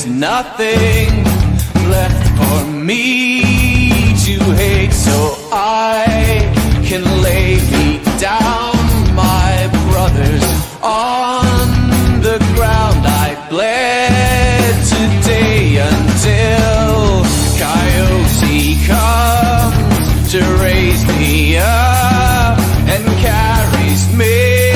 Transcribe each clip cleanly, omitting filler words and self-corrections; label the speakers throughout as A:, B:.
A: nothing left for me to hate, so I can lay me down, my brothers, on the ground. I bled today until Coyote comes to raise me up and carries me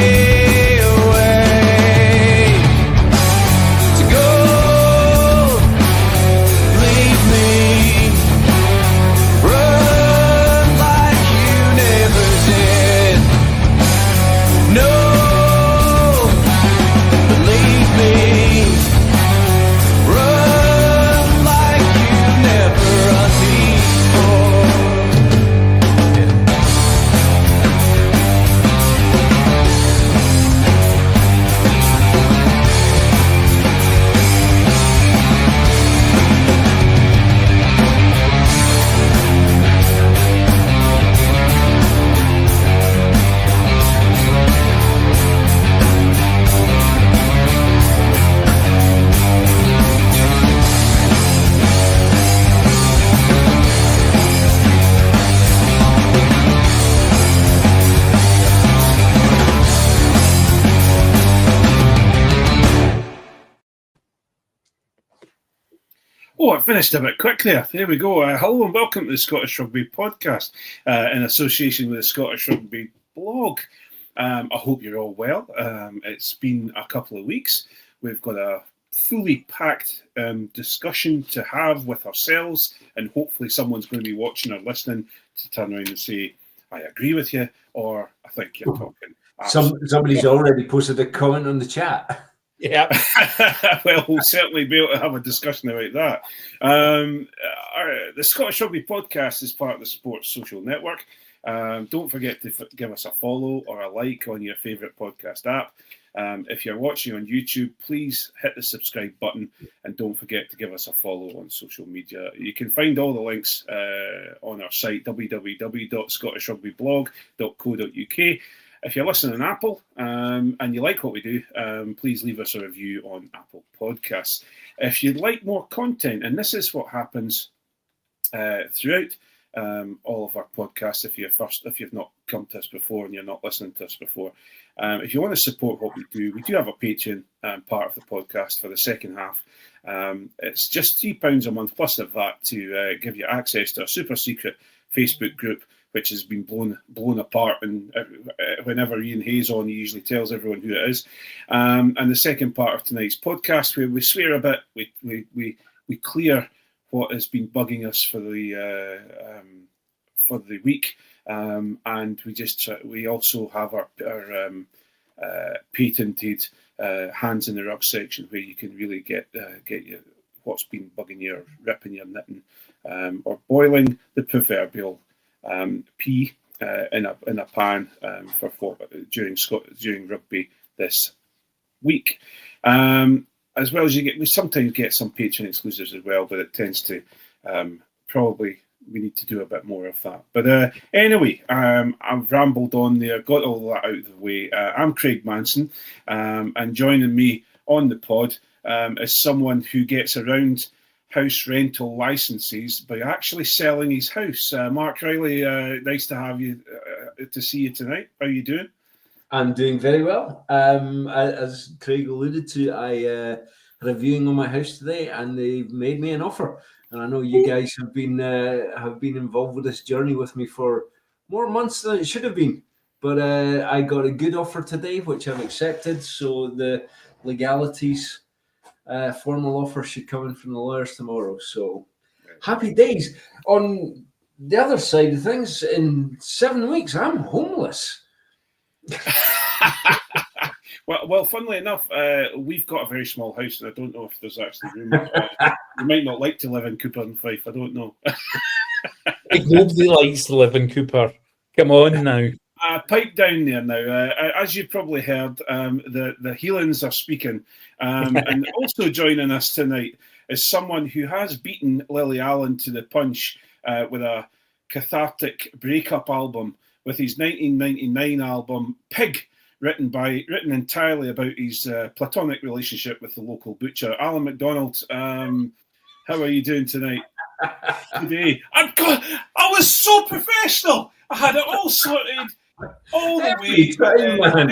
B: Oh, I finished a bit quick there. There we go. Hello and welcome to the Scottish Rugby Podcast in association with the Scottish Rugby Blog. I hope you're all well. It's been a couple of weeks. We've got a fully packed discussion to have with ourselves, and hopefully someone's going to be watching or listening to turn around and say, I agree with you, or I think you're talking.
C: Somebody's already posted a comment on the chat.
B: Yeah. Well, we'll certainly be able to have a discussion about that. The Scottish Rugby Podcast is part of the Sports Social Network. Don't forget to give us a follow or a like on your favourite podcast app. If you're watching on YouTube, please hit the subscribe button and don't forget to give us a follow on social media. You can find all the links on our site, www.scottishrugbyblog.co.uk. If you're listening on Apple and you like what we do, please leave us a review on Apple Podcasts. If you'd like more content, and this is what happens throughout all of our podcasts, if you've not come to us before and you're not listening to us before, if you want to support what we do have a Patreon part of the podcast for the second half. It's just £3 a month plus the VAT to give you access to a super secret Facebook group, which has been blown apart, and whenever Ian Hayes on, he usually tells everyone who it is. And the second part of tonight's podcast, where we swear a bit, we clear what has been bugging us for the week, and we also have our patented hands in the rug section, where you can really get you what's been bugging you, or ripping your knitting, or boiling the proverbial pea in a pan during rugby this week. As well as we sometimes get some Patreon exclusives as well, but it tends to probably we need to do a bit more of that. But anyway, I've rambled on there, got all that out of the way. I'm Craig Manson, and joining me on the pod is someone who gets around house rental licenses by actually selling his house. Mark Riley, nice to have you, to see you tonight. How are you doing?
C: I'm doing very well. As Craig alluded to, I had a viewing on my house today, and they made me an offer. And I know you guys have been involved with this journey with me for more months than it should have been. But I got a good offer today, which I've accepted. So the legalities. Formal offer should come in from the lawyers tomorrow. So happy days. On the other side of things, in 7 weeks, I'm homeless.
B: Well, funnily enough, we've got a very small house, and I don't know if there's actually room. You might not like to live in Cooper and Fife. I don't know.
D: Nobody likes to live in Cooper. Come on now.
B: Pipe down there now. As you've probably heard, the Healings are speaking. And also joining us tonight is someone who has beaten Lily Allen to the punch with a cathartic breakup album, with his 1999 album, Pig, written entirely about his platonic relationship with the local butcher, Allan McDonald. How are you doing tonight? Today, I was so professional. I had it all sorted all the way.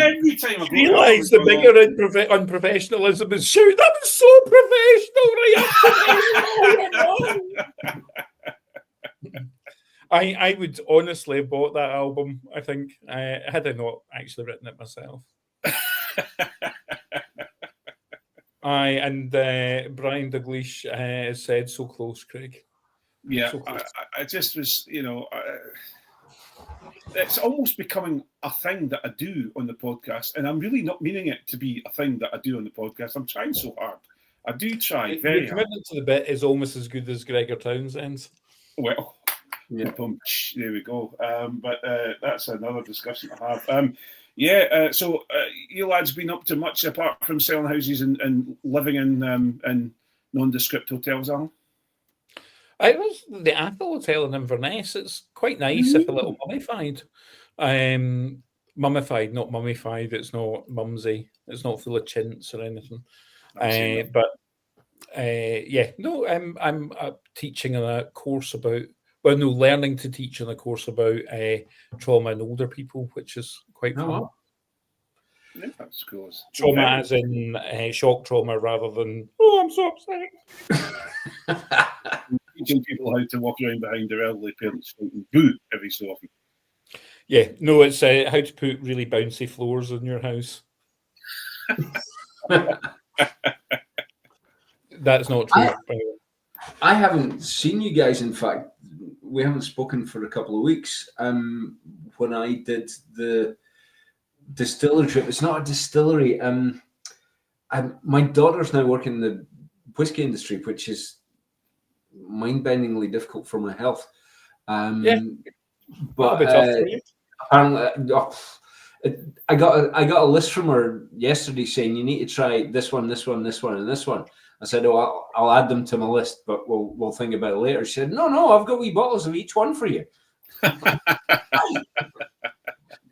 B: Every time I go,
D: realise the bigger unprofessionalism is shoot. That was so professional, right? I would honestly have bought that album. I think had I not actually written it myself. And Brian Dalglish has said so close, Craig.
B: Yeah,
D: so close.
B: I just was, it's almost becoming a thing that I do on the podcast, and I'm really not meaning it to be a thing that I do on the podcast. I'm trying so hard. I do try very
D: Your commitment to the bit is almost as good as Gregor Townsend's.
B: Well, yeah. There we go. But that's another discussion to have. So you lads been up to much apart from selling houses and living in nondescript hotels, Alan?
D: It was the Apple Hotel in Inverness. It's quite nice, if a little mummified. Mummified, not mummified. It's not mumsy. It's not full of chintz or anything. I'm teaching a course about. Learning to teach on a course about trauma in older people, which is quite fun.
B: Wow. Yeah, that's cool.
D: Trauma as in shock trauma rather than, oh, I'm so upset.
B: Teaching people how to walk around behind their elderly parents and boo every so often.
D: Yeah, no, it's how to put really bouncy floors in your house. That's not true.
C: I haven't seen you guys. In fact, we haven't spoken for a couple of weeks. When I did the distillery trip, it's not a distillery. My daughter's now working in the whiskey industry, which is mind-bendingly difficult for my health. But apparently, I got a list from her yesterday saying you need to try this one, this one, this one, and this one. I said, "Oh, I'll add them to my list, but we'll think about it later." She said, "No, I've got wee bottles of each one for you."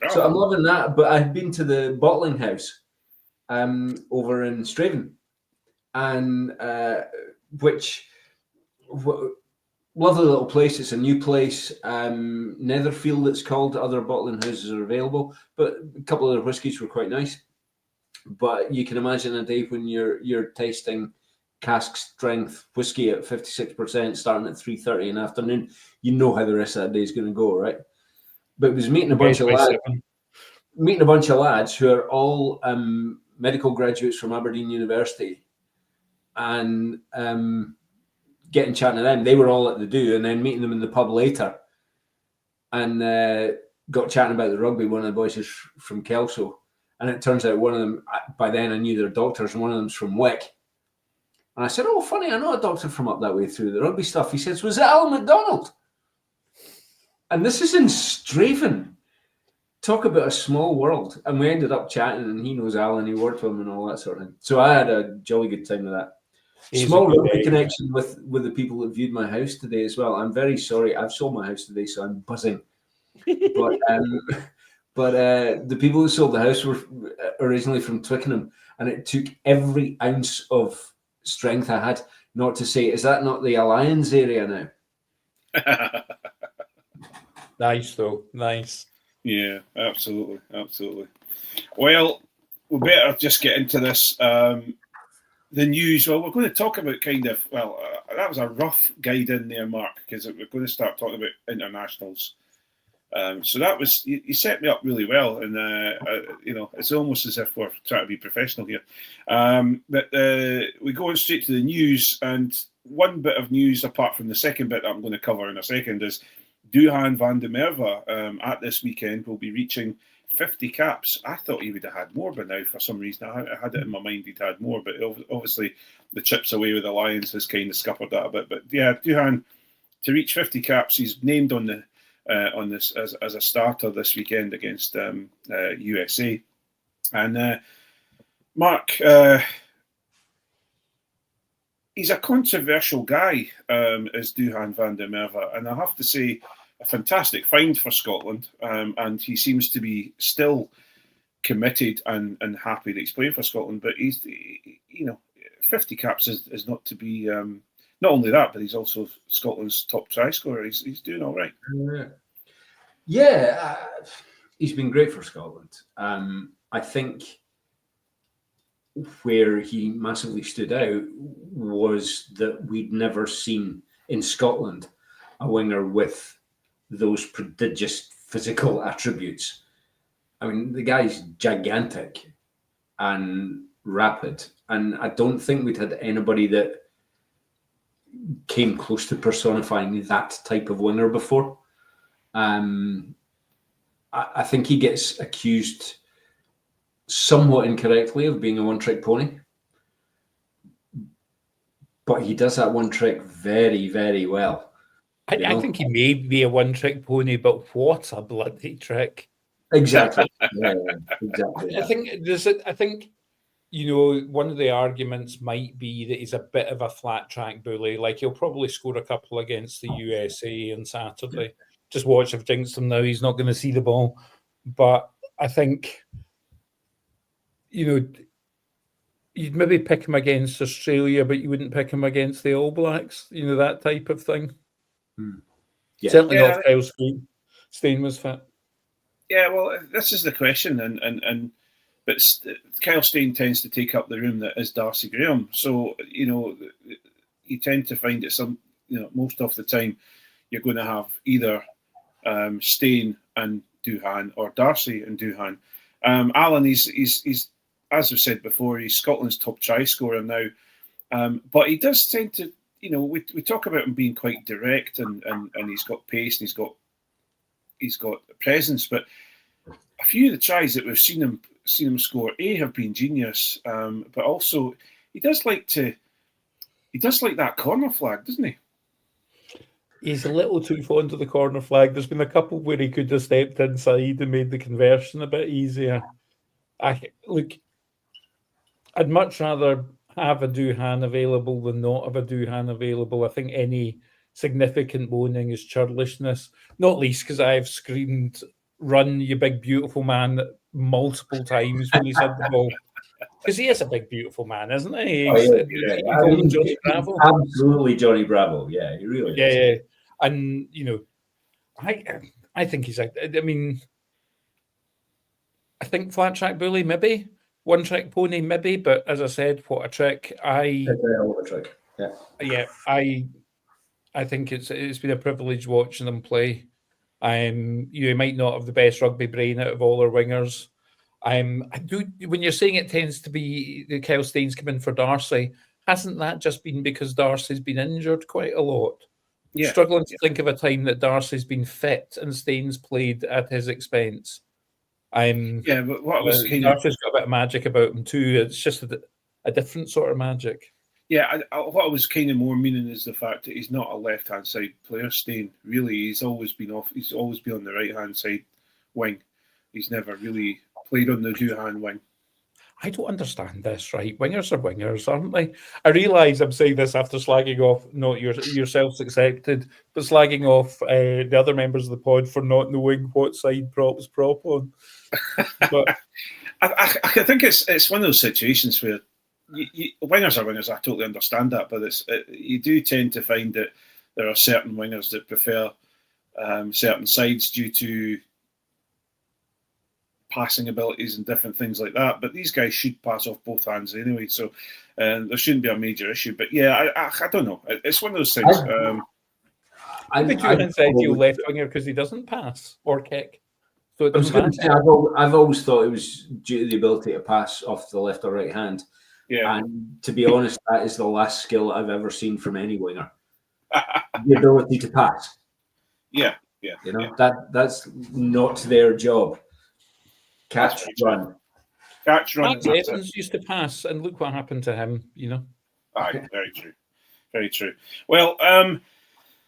C: So I'm loving that. But I've been to the bottling house over in Straven, and lovely little place. It's a new place. Netherfield, it's called. Other bottling houses are available, but a couple of their whiskies were quite nice. But you can imagine a day when you're tasting cask strength whiskey at 56%, starting at 3:30 in the afternoon. You know how the rest of that day is going to go, right? But it was meeting a bunch of lads who are all medical graduates from Aberdeen University, and getting chatting to them. They were all at the do, and then meeting them in the pub later, and got chatting about the rugby. One of the boys is from Kelso, and it turns out one of them, by then I knew they're doctors, and one of them's from Wick. And I said, "Oh, funny, I know a doctor from up that way through the rugby stuff." He says, "Was it Allan McDonald?" And this is in Straven. Talk about a small world. And we ended up chatting, and he knows Alan, he worked with him and all that sort of thing. So I had a jolly good time with that. Small rugby connection with the people that viewed my house today as well. I'm very sorry. I've sold my house today, so I'm buzzing. But the people who sold the house were originally from Twickenham, and it took every ounce of strength I had not to say, "Is that not the Alliance area now?"
D: Nice, though. Nice.
B: Yeah, absolutely. Well, we better just get into this. The news. Well, we're going to talk about that was a rough guide in there, Mark, because we're going to start talking about internationals. So that was, you set me up really well, and it's almost as if we're trying to be professional here. But we go straight to the news, and one bit of news apart from the second bit that I'm going to cover in a second is Duhan van der Merwe at this weekend will be reaching 50 caps. I thought he would have had more by now for some reason. I had it in my mind he'd had more, but obviously the chips away with the Lions has kind of scuppered that a bit. But yeah, Duhan to reach 50 caps, he's named on this as a starter this weekend against USA. And Mark, he's a controversial guy, is Duhan van der Merwe, and I have to say, a fantastic find for Scotland. And he seems to be still committed and happy that he's playing for Scotland. But he's, 50 caps is not to be. Not only that, but he's also Scotland's top try scorer. He's doing all right.
C: Yeah, he's been great for Scotland. I think where he massively stood out was that we'd never seen in Scotland a winger with those prodigious physical attributes. I mean, the guy's gigantic and rapid, and I don't think we'd had anybody that came close to personifying that type of winger before. I think he gets accused somewhat incorrectly of being a one-trick pony, but he does that one trick very, very well.
D: I think he may be a one-trick pony, but what a bloody trick!
C: Exactly. Yeah, exactly.
D: I think one of the arguments might be that he's a bit of a flat track bully. Like, he'll probably score a couple against the USA on Saturday. Just watch, I've jinxed him now. He's not going to see the ball. But I think, you'd maybe pick him against Australia, but you wouldn't pick him against the All Blacks. That type of thing.
C: Yeah.
D: Certainly not if Kyle Steyn was fit.
B: Yeah, well, this is the question, but Kyle Steyn tends to take up the room that is Darcy Graham. So you tend to find that most of the time you're going to have either Steyn and Duhan or Darcy and Duhan. Allan, he's as we said before, he's Scotland's top try scorer now, but he does tend to, we talk about him being quite direct and he's got pace and he's got presence, but a few of the tries that we've seen him score have been genius, but also he does like that corner flag, doesn't he?
D: He's a little too fond of the corner flag. There's been a couple where he could have stepped inside and made the conversion a bit easier. I'd much rather have a Duhan available than not have a Duhan available. I think any significant moaning is churlishness, not least because I've screamed, "Run, you big beautiful man," multiple times when he's had the ball. Because he is a big beautiful man, isn't he?
C: Johnny Bravo. Absolutely Johnny Bravo. Yeah, he really is.
D: Yeah. And, I think he's I think flat track bully, maybe. One trick pony, maybe. But as I said, what a trick.
C: That's a hell of a trick. Yeah.
D: Yeah, I think it's been a privilege watching them play. You might not have the best rugby brain out of all our wingers. When you're saying it tends to be the Kyle Steyn's come in for Darcy, hasn't that just been because Darcy's been injured quite a lot? Yeah. Struggling to think of a time that Darcy's been fit and Steyn's played at his expense.
B: But what was
D: Darcy's got a bit of magic about him too. It's just a different sort of magic.
B: Yeah, what I was kind of more meaning is the fact that he's not a left-hand side player, Steyn. Really, he's always been on the right-hand side wing. He's never really played on the Duhan wing.
D: I don't understand this, right? Wingers are wingers, aren't they? I realise I'm saying this after slagging off, not yourselves accepted, but slagging off the other members of the pod for not knowing what side prop's prop on. But
B: I think it's one of those situations where wingers are wingers. I totally understand that, but you do tend to find that there are certain wingers that prefer certain sides due to passing abilities and different things like that. But these guys should pass off both hands anyway, so there shouldn't be a major issue. But yeah, I don't know. It's one of those things.
D: I'm an ideal left winger because he doesn't pass or kick. So it doesn't
C: matter. I've always thought it was due to the ability to pass off the left or right hand.
B: Yeah.
C: And to be honest, that is the last skill I've ever seen from any winger. The ability to pass.
B: Yeah.
C: That's not their job. Catch, run.
B: Catch, run.
D: Max Evans used to pass, and look what happened to him,
B: Aye, very true. Very true. Well,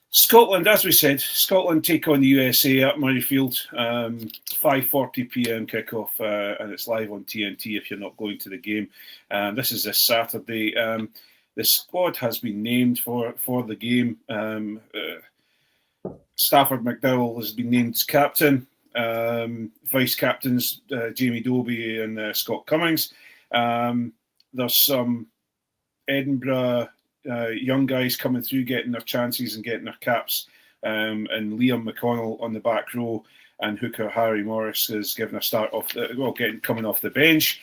B: Scotland, as we said, Scotland take on the USA at Murrayfield, 5:40 p.m. kickoff, and it's live on TNT if you're not going to the game. This is this Saturday. The squad has been named for the game. Stafford McDowell has been named captain. vice captains Jamie Dobie and Scott Cummings. There's some Edinburgh young guys coming through, getting their chances and getting their caps, and Liam McConnell on the back row, and hooker Harry Morris is giving a start off, coming off the bench.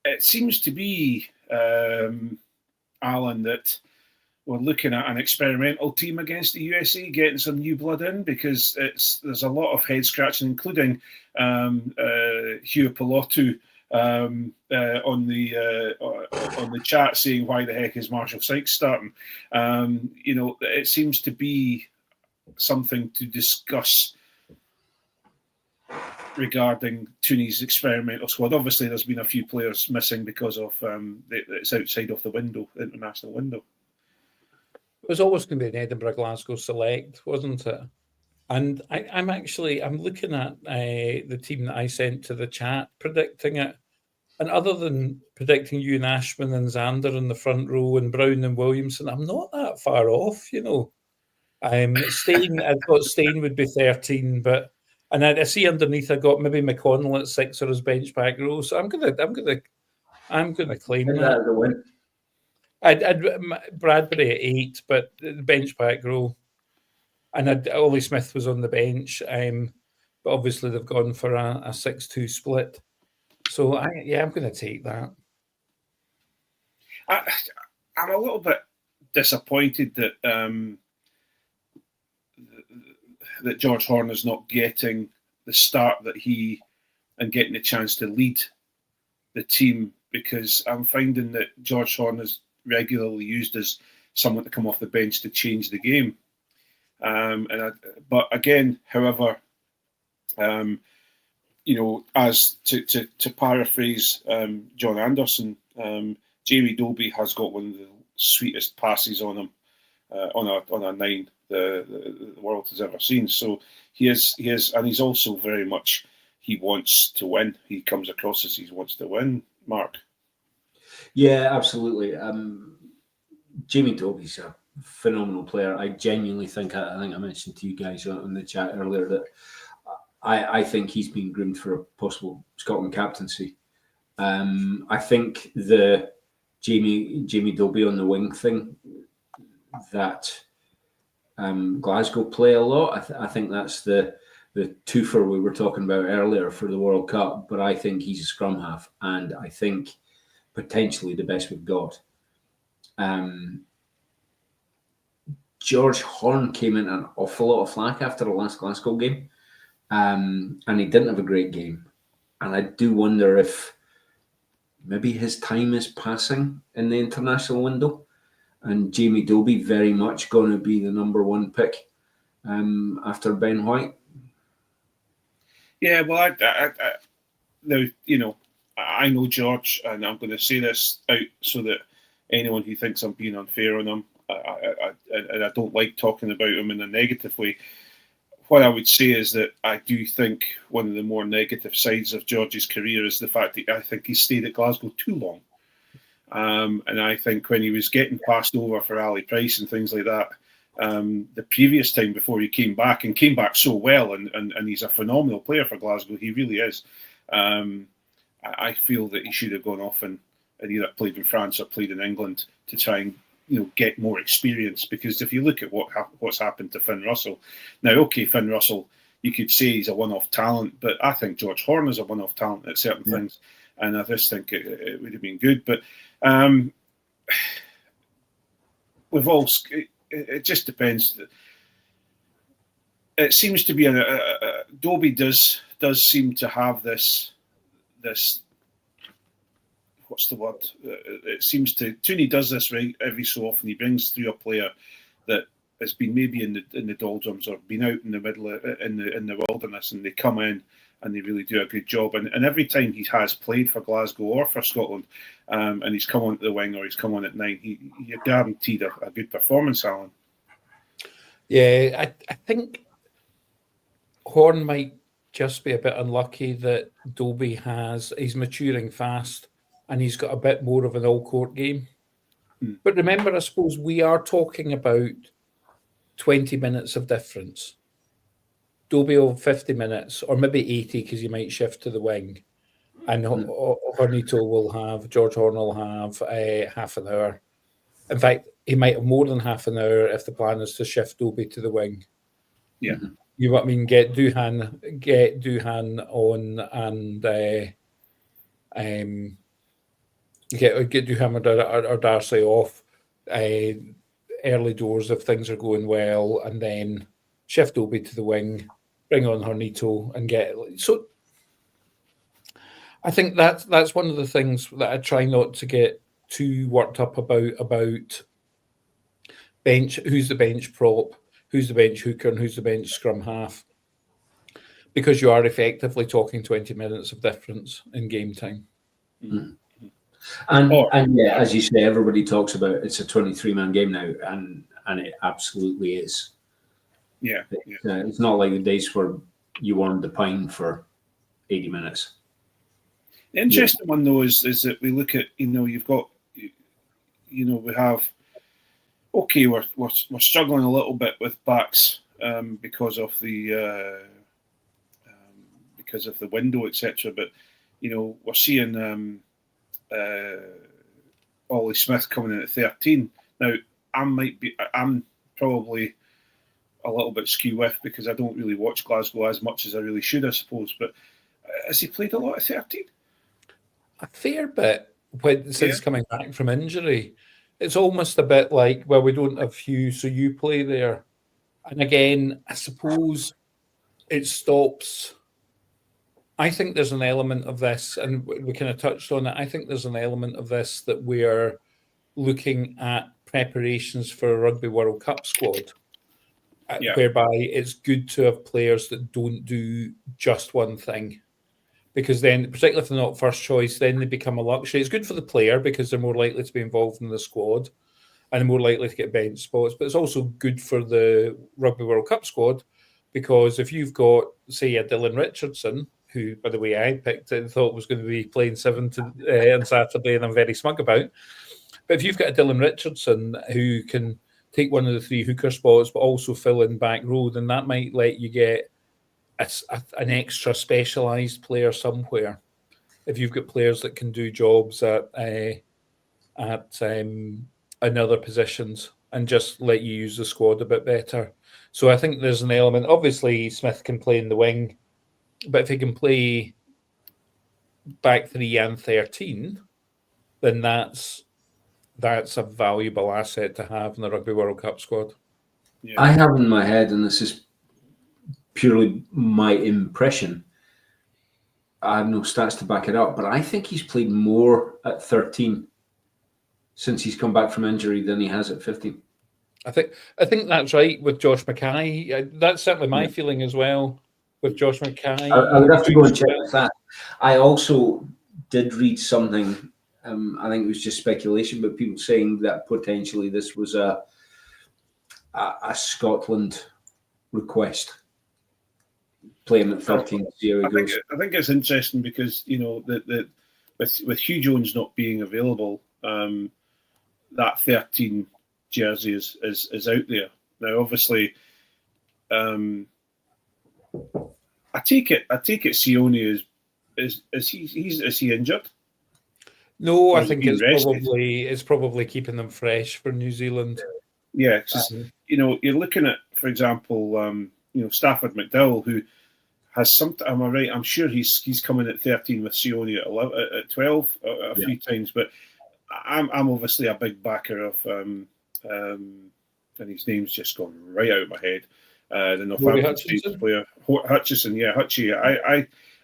B: It seems to be, Alan, that we're looking at an experimental team against the USA, getting some new blood in, because there's a lot of head scratching, including Hugh Pilotu on the chat saying, why the heck is Marshall Sykes starting? It seems to be something to discuss regarding Tooney's experimental squad. Obviously, there's been a few players missing because of it's outside of the international window.
D: It was always going to be an Edinburgh Glasgow select, wasn't it? And I'm looking at the team that I sent to the chat, predicting it. And other than predicting Ewan Ashman and Zander in the front row and Brown and Williamson, I'm not that far off, Stain, I thought Stain would be 13, and I see underneath I got maybe McConnell at 6 or his bench back row. So I'm gonna claim that.
C: The win.
D: I'd Bradbury at 8, but the bench back row, and Ollie Smith was on the bench. But obviously they've gone for a 6-2 split. So I'm going to take that.
B: I'm a little bit disappointed that that George Horner's not getting the start that and getting the chance to lead the team, because I'm finding that George Horner's regularly used as someone to come off the bench to change the game. But again, however, as to paraphrase John Anderson, Jamie Dobie has got one of the sweetest passes on him on a 9 the world has ever seen. So he is, and he's also very much, he wants to win. He comes across as he wants to win. Mark.
C: Yeah, absolutely. Jamie Dobie's a phenomenal player. I genuinely think, I think I mentioned to you guys on the chat earlier that I think he's been groomed for a possible Scotland captaincy. I think the Jamie Dobie on the wing thing that Glasgow play a lot. I think that's the twofer we were talking about earlier for the World Cup. But I think he's a scrum half, and I think potentially the best we've got. George Horn came in an awful lot of flack after the last Glasgow game, and he didn't have a great game. And I do wonder if maybe his time is passing in the international window, and Jamie Dobie very much going to be the number one pick after Ben White.
B: Yeah, well, I know George, and I'm going to say this out so that anyone who thinks I'm being unfair on him, and I don't like talking about him in a negative way. What I would say is that I do think one of the more negative sides of George's career is the fact that I think he stayed at Glasgow too long. And I think when he was getting passed over for Ali Price and things like that, the previous time before he came back so well, and he's a phenomenal player for Glasgow, he really is. I feel that he should have gone off and either played in France or played in England to try and get more experience. Because if you look at what's happened to Finn Russell, now okay, Finn Russell, you could say he's a one-off talent, but I think George Horn is a one-off talent at certain things, and I just think it would have been good. But it just depends. It seems to be Dobie does seem to have this. What's the word? It seems to Tooney does this right every so often. He brings through a player that has been maybe in the doldrums or been out in the middle in the wilderness, and they come in and they really do a good job. And every time he has played for Glasgow or for Scotland, and he's come onto the wing or he's come on at 9, you're guaranteed a good performance, Alan.
D: Yeah, I think Horn might just be a bit unlucky that Dobie he's maturing fast and he's got a bit more of an all-court game. But remember, I suppose we are talking about 20 minutes of difference. Dobie will 50 minutes, or maybe 80 because you might shift to the wing. And Hornito will have, George Horn will have half an hour. In fact, he might have more than half an hour if the plan is to shift Dobie to the wing.
B: Yeah.
D: You know what I mean? Get Doohan on and get Doohan or Darcy off early doors if things are going well, and then shift Dobie to the wing, bring on Hornito, and get so. I think that's one of the things that I try not to get too worked up about bench. Who's the bench prop? Who's the bench hooker? And who's the bench scrum half? Because you are effectively talking 20 minutes of difference in game time.
C: Mm-hmm. And yeah, as you say, everybody talks about it's a 23-man game now, and it absolutely is.
B: Yeah.
C: It's not like the days where you warmed the pine for 80 minutes.
B: The interesting one though is that we look at, you've got, we have, okay, we're struggling a little bit with backs because of the window, etc. But we're seeing Ollie Smith coming in at 13. Now I'm probably a little bit skew with because I don't really watch Glasgow as much as I really should, I suppose. But has he played a lot at 13?
D: A fair bit since coming back from injury. It's almost a bit like, well, we don't have Hugh, so you play there. And again, I suppose it stops. I think there's an element of this, and we kind of touched on it. I think there's an element of this that we're looking at preparations for a Rugby World Cup squad, whereby it's good to have players that don't do just one thing. Because then, particularly if they're not first choice, then they become a luxury. It's good for the player because they're more likely to be involved in the squad and they're more likely to get bench spots. But it's also good for the Rugby World Cup squad because if you've got, say, a Dylan Richardson, who, by the way, I picked and thought was going to be playing 7 on Saturday, and I'm very smug about. But if you've got a Dylan Richardson who can take one of the 3 hooker spots but also fill in back row, then that might let you get an extra specialised player somewhere. If you've got players that can do jobs at another positions and just let you use the squad a bit better. So I think there's an element. Obviously, Smith can play in the wing, but if he can play back 3 and 13, then that's a valuable asset to have in the Rugby World Cup squad.
C: Yeah. I have in my head, and this is purely my impression, I have no stats to back it up, but I think he's played more at 13 since he's come back from injury than he has at 15.
D: I think that's right with Josh Mackay. That's certainly my feeling as well with Josh Mackay.
C: I would have to go and check that. I also did read something, I think it was just speculation, but people saying that potentially this was a Scotland request. Play him at 13. See how he goes.
B: I think it's interesting because with Hugh Jones not being available, that 13 jersey is out there now. Obviously, I take it Sione is he injured?
D: No, I think it's probably keeping them fresh for New Zealand.
B: Yeah, you're looking at, for example, Stafford McDowell, who has some. Am I right? I'm sure he's coming at 13 with Sione at 12 a few times. But I'm obviously a big backer of and his name's just gone right out of my head. The Northampton States player Hutchison. Yeah, Hutchie.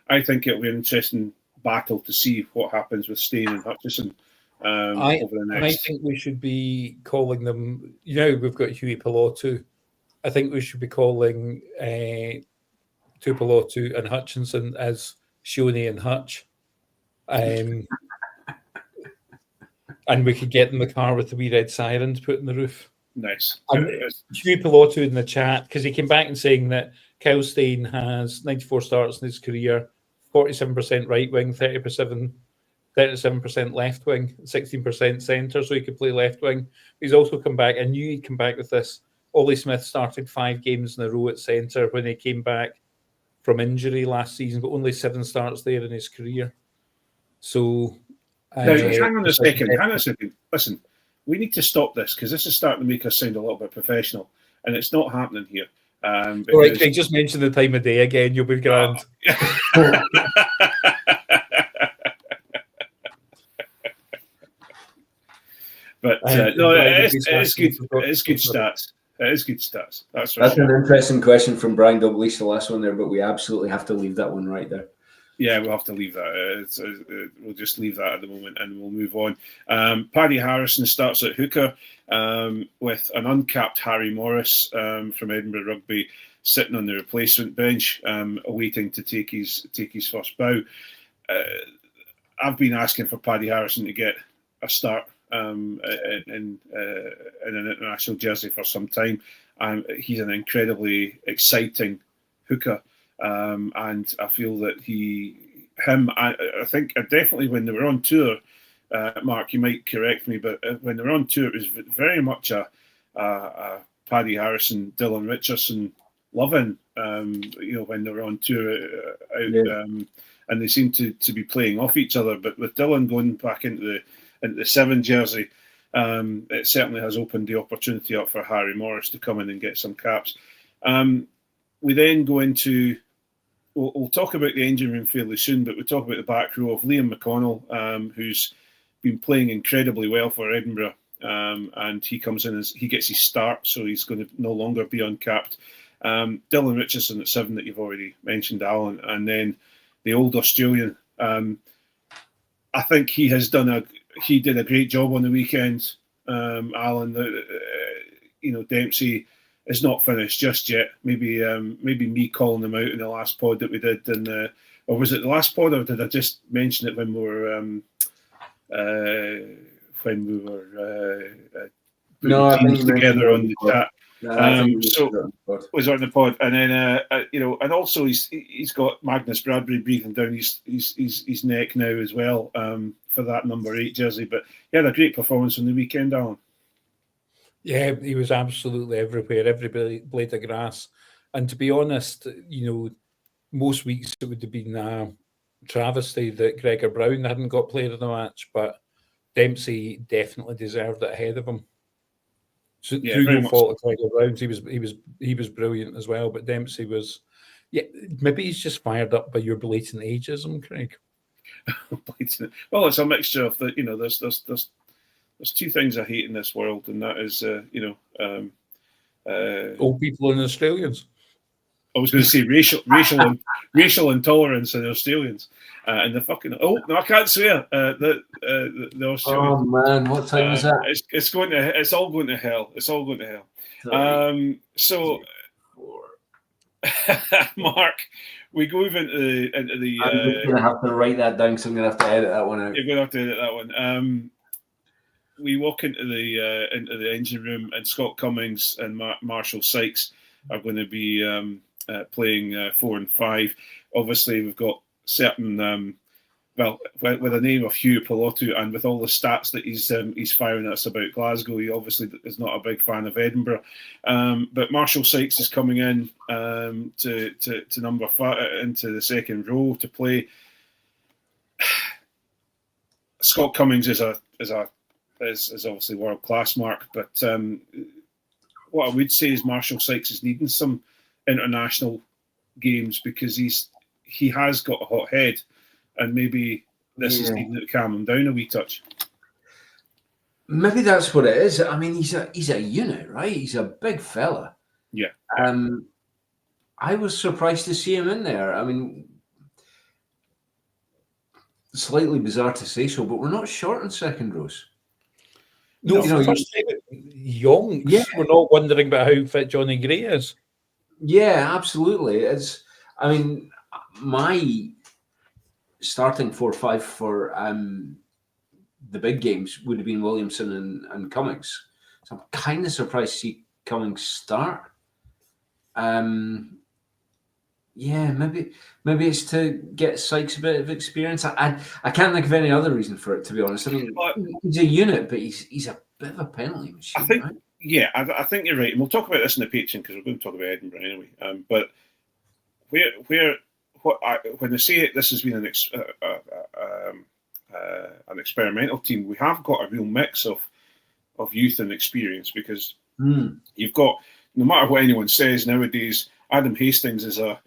B: I think it'll be an interesting battle to see what happens with Stein and Hutchison. Over the next.
D: I think we should be calling them. We've got Huey Pilotu. I think we should be calling Tuipulotu and Hutchinson as Sione and Hutch. And we could get in the car with the wee red sirens put in the roof.
B: Nice.
D: Huey Pilotu in the chat, because he came back and saying that Kyle Stein has 94 starts in his career, 47% right wing, 37% left wing, 16% centre, so he could play left wing. He's also come back. I knew he'd come back with this. Ollie Smith started 5 games in a row at centre when he came back from injury last season, but only 7 starts there in his career. So,
B: now, hang on a second. Listen, we need to stop this because this is starting to make us sound a little bit professional, and it's not happening here.
D: All right, Craig, just mention the time of day again. You'll be grand.
B: But no, it is good. It is good stats. It is good stats. That's
C: an interesting question from Brian Dalglish, the last one there, but we absolutely have to leave that one right there.
B: Yeah, we'll have to leave that. We'll just leave that at the moment and we'll move on. Paddy Harrison starts at hooker with an uncapped Harry Morris from Edinburgh Rugby sitting on the replacement bench, awaiting to take his first bow. I've been asking for Paddy Harrison to get a start in an international jersey for some time. He's an incredibly exciting hooker. And I feel that I think definitely when they were on tour, Mark, you might correct me, but when they were on tour, it was very much a Paddy Harrison, Dylan Richardson loving, when they were on tour and they seemed to be playing off each other. But with Dylan going back into the 7 jersey, it certainly has opened the opportunity up for Harry Morris to come in and get some caps. We then go into, we'll talk about the engine room fairly soon, but we'll talk about the back row of Liam McConnell, who's been playing incredibly well for Edinburgh, and he comes in he gets his start, so he's going to no longer be uncapped. Dylan Richardson at 7 that you've already mentioned, Alan, and then the old Australian. I think he did a great job on the weekend, Alan. Dempsey is not finished just yet. Maybe me calling him out in the last pod that we did, or was it the last pod, or did I just mention it when we were putting teams together on the chat? So was on the pod, and then and also he's got Magnus Bradbury breathing down his neck now as well for that number 8 jersey. But he had a great performance on the weekend, Alan. Yeah,
D: he was absolutely everywhere, every blade of grass. And to be honest, most weeks it would have been a travesty that Gregor Brown hadn't got player of the match, but Dempsey definitely deserved it ahead of him. So through no fault of Gregor Brown, he was brilliant as well. But Dempsey was, maybe he's just fired up by your blatant ageism, Craig.
B: Well, it's a mixture of there's 2 things I hate in this world, and that is,
D: old people and Australians.
B: I was going to say racial intolerance in Australians, and the fucking I can't swear. The Australians.
C: Oh man, what time is that?
B: It's all going to hell. It's all going to hell. So, Mark, we go into the.
C: I'm going to have to write that down, so I'm going to have to edit that one out.
B: You're going to have to edit that one. We walk into the engine room, and Scott Cummings and Marshall Sykes are going to be playing 4 and 5. Obviously, we've got certain with the name of Hugh Pilotu, and with all the stats that he's firing at us about Glasgow, he obviously is not a big fan of Edinburgh. But Marshall Sykes is coming in to number 5 into the second row to play. Scott Cummings is obviously world class, Mark. But what I would say is Marshall Sykes is needing some international games because he has got a hot head, and maybe this is needing to calm him down a wee touch.
C: Maybe that's what it is. I mean, he's a unit, right? He's a big fella.
B: Yeah.
C: I was surprised to see him in there. I mean, slightly bizarre to say so, but we're not short in second rows.
D: No, first time young. Yeah. We're not wondering about how fit Johnny Gray is.
C: Yeah, absolutely. My starting 4-5 for the big games would have been Williamson and Cummings. So I'm kind of surprised to see Cummings start. Maybe it's to get Sykes a bit of experience. I can't think of any other reason for it, to be honest. I mean, he's a unit, but he's a bit of a penalty machine.
B: I think,
C: right?
B: Yeah, I think you're right, and we'll talk about this in the Patreon because we're going to talk about Edinburgh anyway. But when they say this has been an experimental team, we have got a real mix of youth and experience, because you've got, no matter what anyone says nowadays, Adam Hastings is a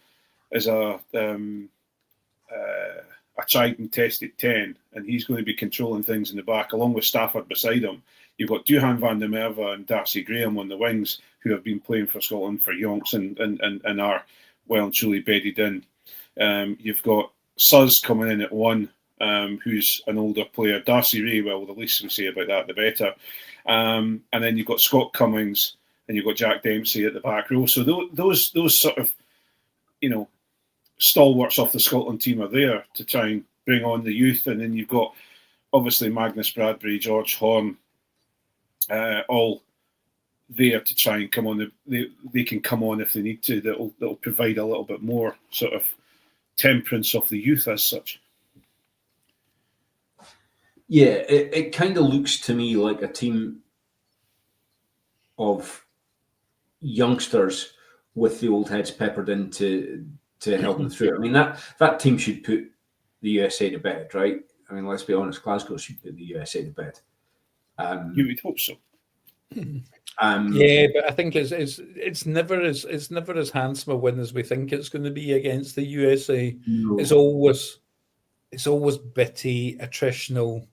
B: tried and tested 10, and he's going to be controlling things in the back, along with Stafford beside him. You've got Duhan van der Merwe and Darcy Graham on the wings, who have been playing for Scotland for yonks and are well and truly bedded in. You've got Suz coming in at 1, who's an older player. Darcy Ray, well, the least we say about that, the better. And then you've got Scott Cummings, and you've got Jack Dempsey at the back row. So those sort of, stalwarts of the Scotland team are there to try and bring on the youth. And then you've got, obviously, Magnus Bradbury, George Horn, all there to try and come on. They can come on if they need to. That'll provide a little bit more sort of temperance of the youth as such.
C: Yeah, it kind of looks to me like a team of youngsters with the old heads peppered in to help them through. I mean, that team should put the USA to bed, right? I mean, let's be honest, Glasgow should put the USA to bed.
B: You would hope so.
D: Yeah, but I think it's never as handsome a win as we think it's going to be against the USA.
C: No.
D: It's always bitty, attritional.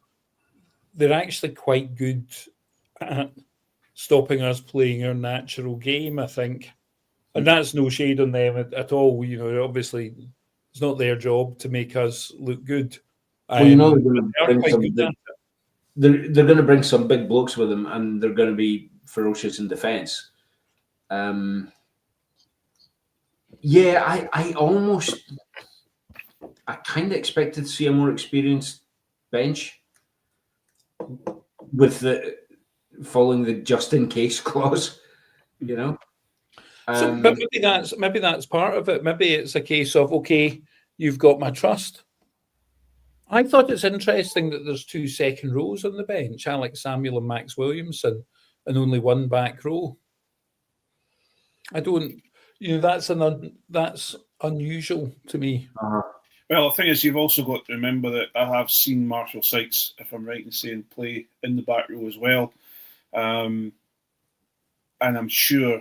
D: They're actually quite good at stopping us playing our natural game, I think. And that's no shade on them at all. Obviously, it's not their job to make us look good.
C: Well, they're going to bring some big blokes with them, and they're going to be ferocious in defence. I kind of expected to see a more experienced bench with following the just in case clause,
D: So, but maybe that's part of it. Maybe it's a case of, okay, you've got my trust. I thought it's interesting that there's 2 second rows on the bench, Alex Samuel and Max Williamson, and only 1 back row. I don't, that's unusual to me.
B: Well, the thing is, you've also got to remember that I have seen Marshall Sykes, if I'm right in saying, play in the back row as well. And I'm sure...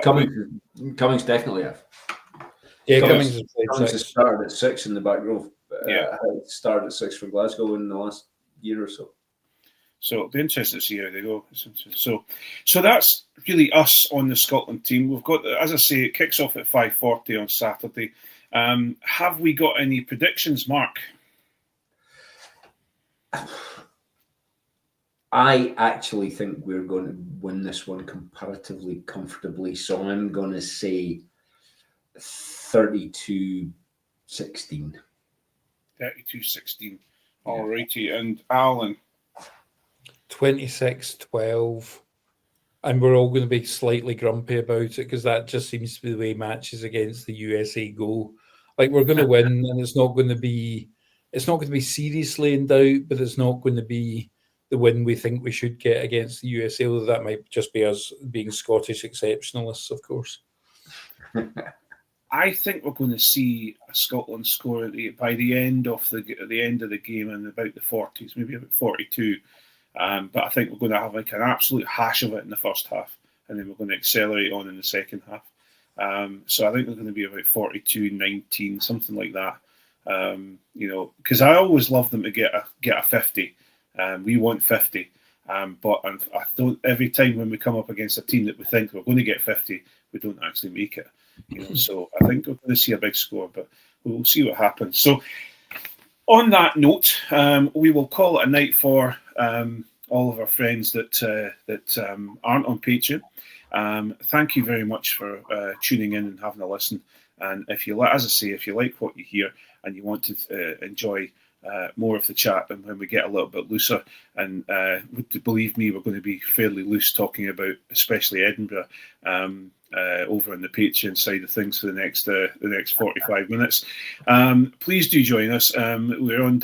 C: Cummings definitely have.
D: Yeah, Cummings
C: has started at 6 in the back row.
B: Yeah,
C: started at 6 for Glasgow in the last year or so.
B: So it'll be interesting to see how they go. So that's really us on the Scotland team. We've got, as I say, it kicks off at 5:40 on Saturday. Have we got any predictions, Mark?
C: I actually think we're going to win this one comparatively comfortably. So I'm going to say 32-16.
B: 32-16. All righty. And Alan?
D: 26-12. And we're all going to be slightly grumpy about it because that just seems to be the way matches against the USA go. Like, we're going to win, and it's not going to be seriously in doubt, but it's not going to be the win we think we should get against the USA, although that might just be us being Scottish exceptionalists, of course.
B: I think we're going to see a Scotland score by the end of the game in about the 40s, maybe about 42. But I think we're going to have like an absolute hash of it in the first half, and then we're going to accelerate on in the second half. So I think we're going to be about 42-19, something like that. Because I always love them to get a 50. We want 50. But I don't. Every time when we come up against a team that we think we're going to get 50, we don't actually make it. So I think we're going to see a big score, but we'll see what happens. So on that note, we will call it a night for all of our friends that aren't on Patreon. Thank you very much for tuning in and having a listen. And if you like, as I say, if you like what you hear and you want to enjoy more of the chat, and when we get a little bit looser, and believe me, we're going to be fairly loose talking about especially Edinburgh over on the Patreon side of things for the next 45 minutes. Please do join us. We're on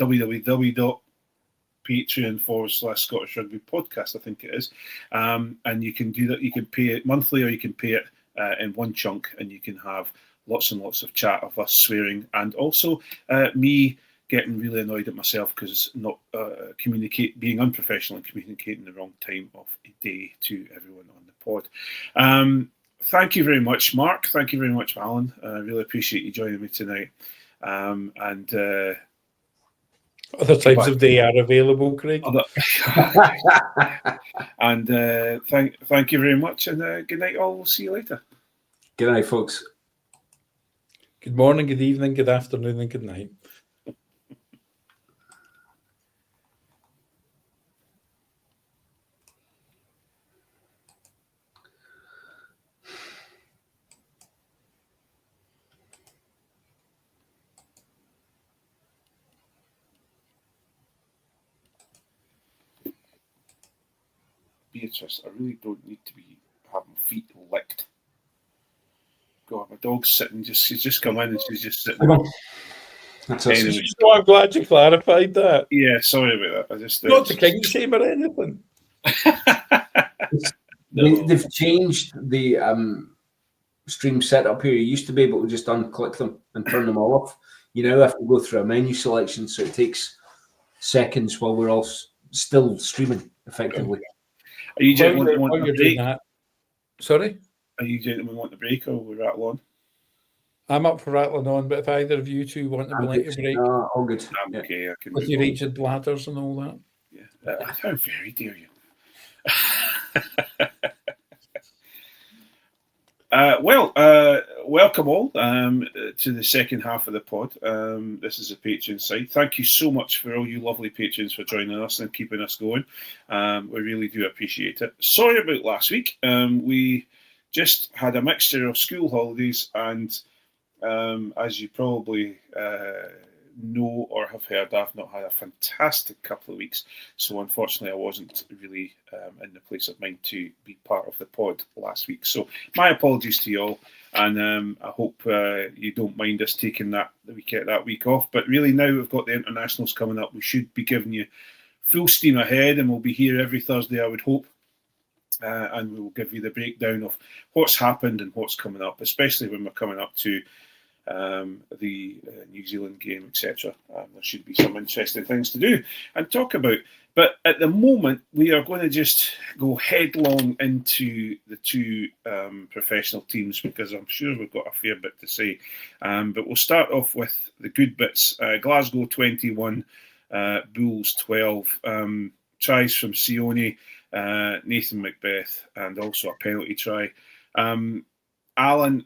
B: Patreon/Scottish Rugby Podcast, I think it is. And you can do that. You can pay it monthly, or you can pay it in one chunk, and you can have lots and lots of chat of us swearing, and also me getting really annoyed at myself because not being unprofessional and communicating the wrong time of day to everyone on the pod. Thank you very much, Mark. Thank you very much, Alan. I really appreciate you joining me tonight. And
D: other times of day are available, Craig.
B: And thank you very much, and good night all. We'll see you later.
C: Good night, folks.
D: Good morning, good evening, good afternoon, and good night.
B: Beatrice, I really don't need to be having feet licked. God, my dog's sitting. She's just come in and she's just sitting.
C: Anyway.
D: So I'm glad you clarified that.
B: Yeah, sorry about that. I just
D: not the king shame or anything.
C: They've changed the stream setup here. You used to be able to just unclick them and turn them all off. You now have to go through a menu selection, so it takes seconds while we're all still streaming effectively.
B: Are you gentlemen want a break?
D: Sorry?
B: Are you gentlemen want a break, or we're rattle on?
D: I'm up for rattling on, but if either of you two want to take a break,
C: all good.
B: I'm okay. I can
D: with your aged bladders and all that.
B: Yeah. How very dare you? Welcome all to the second half of the pod. This is a Patreon site. Thank you so much for all you lovely patrons for joining us and keeping us going. We really do appreciate it. Sorry about last week. We just had a mixture of school holidays, and as you probably know or have heard, I've not had a fantastic couple of weeks, so unfortunately I wasn't really in the place of mind to be part of the pod last week. So my apologies to you all, and I hope you don't mind us taking that week off. But really, now we've got the internationals coming up, we should be giving you full steam ahead, and we'll be here every Thursday, I would hope. And we will give you the breakdown of what's happened and what's coming up, especially when we're coming up to the New Zealand game, etc. There should be some interesting things to do and talk about. But at the moment, we are going to just go headlong into the two professional teams, because I'm sure we've got a fair bit to say. But we'll start off with the good bits. Glasgow 21, Bulls 12. Tries from Sione, Nathan Macbeth, and also a penalty try. Alan,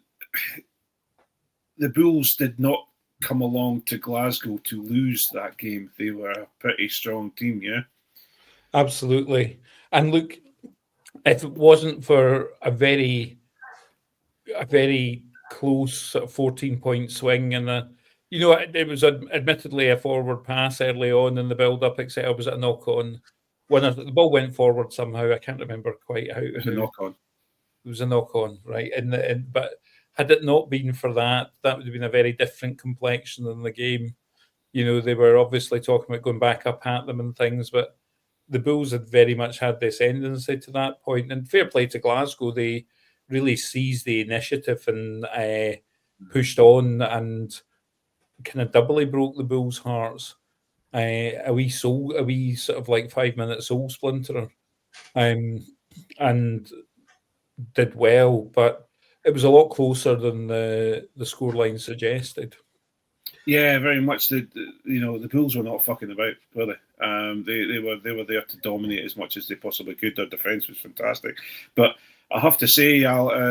B: the Bulls did not come along to Glasgow to lose that game. They were a pretty strong team, yeah?
D: Absolutely. And look, if it wasn't for a very close sort of 14-point swing, and it was admittedly a forward pass early on in the build-up, etc. Was it a knock-on? When the ball went forward somehow, I can't remember quite how. It was
B: a knock-on.
D: It was a knock-on, right? But had it not been for that, that would have been a very different complexion in the game. They were obviously talking about going back up at them and things, but the Bulls had very much had the ascendancy to that point. And fair play to Glasgow, they really seized the initiative and pushed on and kind of doubly broke the Bulls' hearts. A wee sort of like 5-minute soul splinterer, and did well, but it was a lot closer than the scoreline suggested.
B: Yeah, very much. The Bulls were not fucking about, were they? They were there to dominate as much as they possibly could. Their defence was fantastic, but I have to say,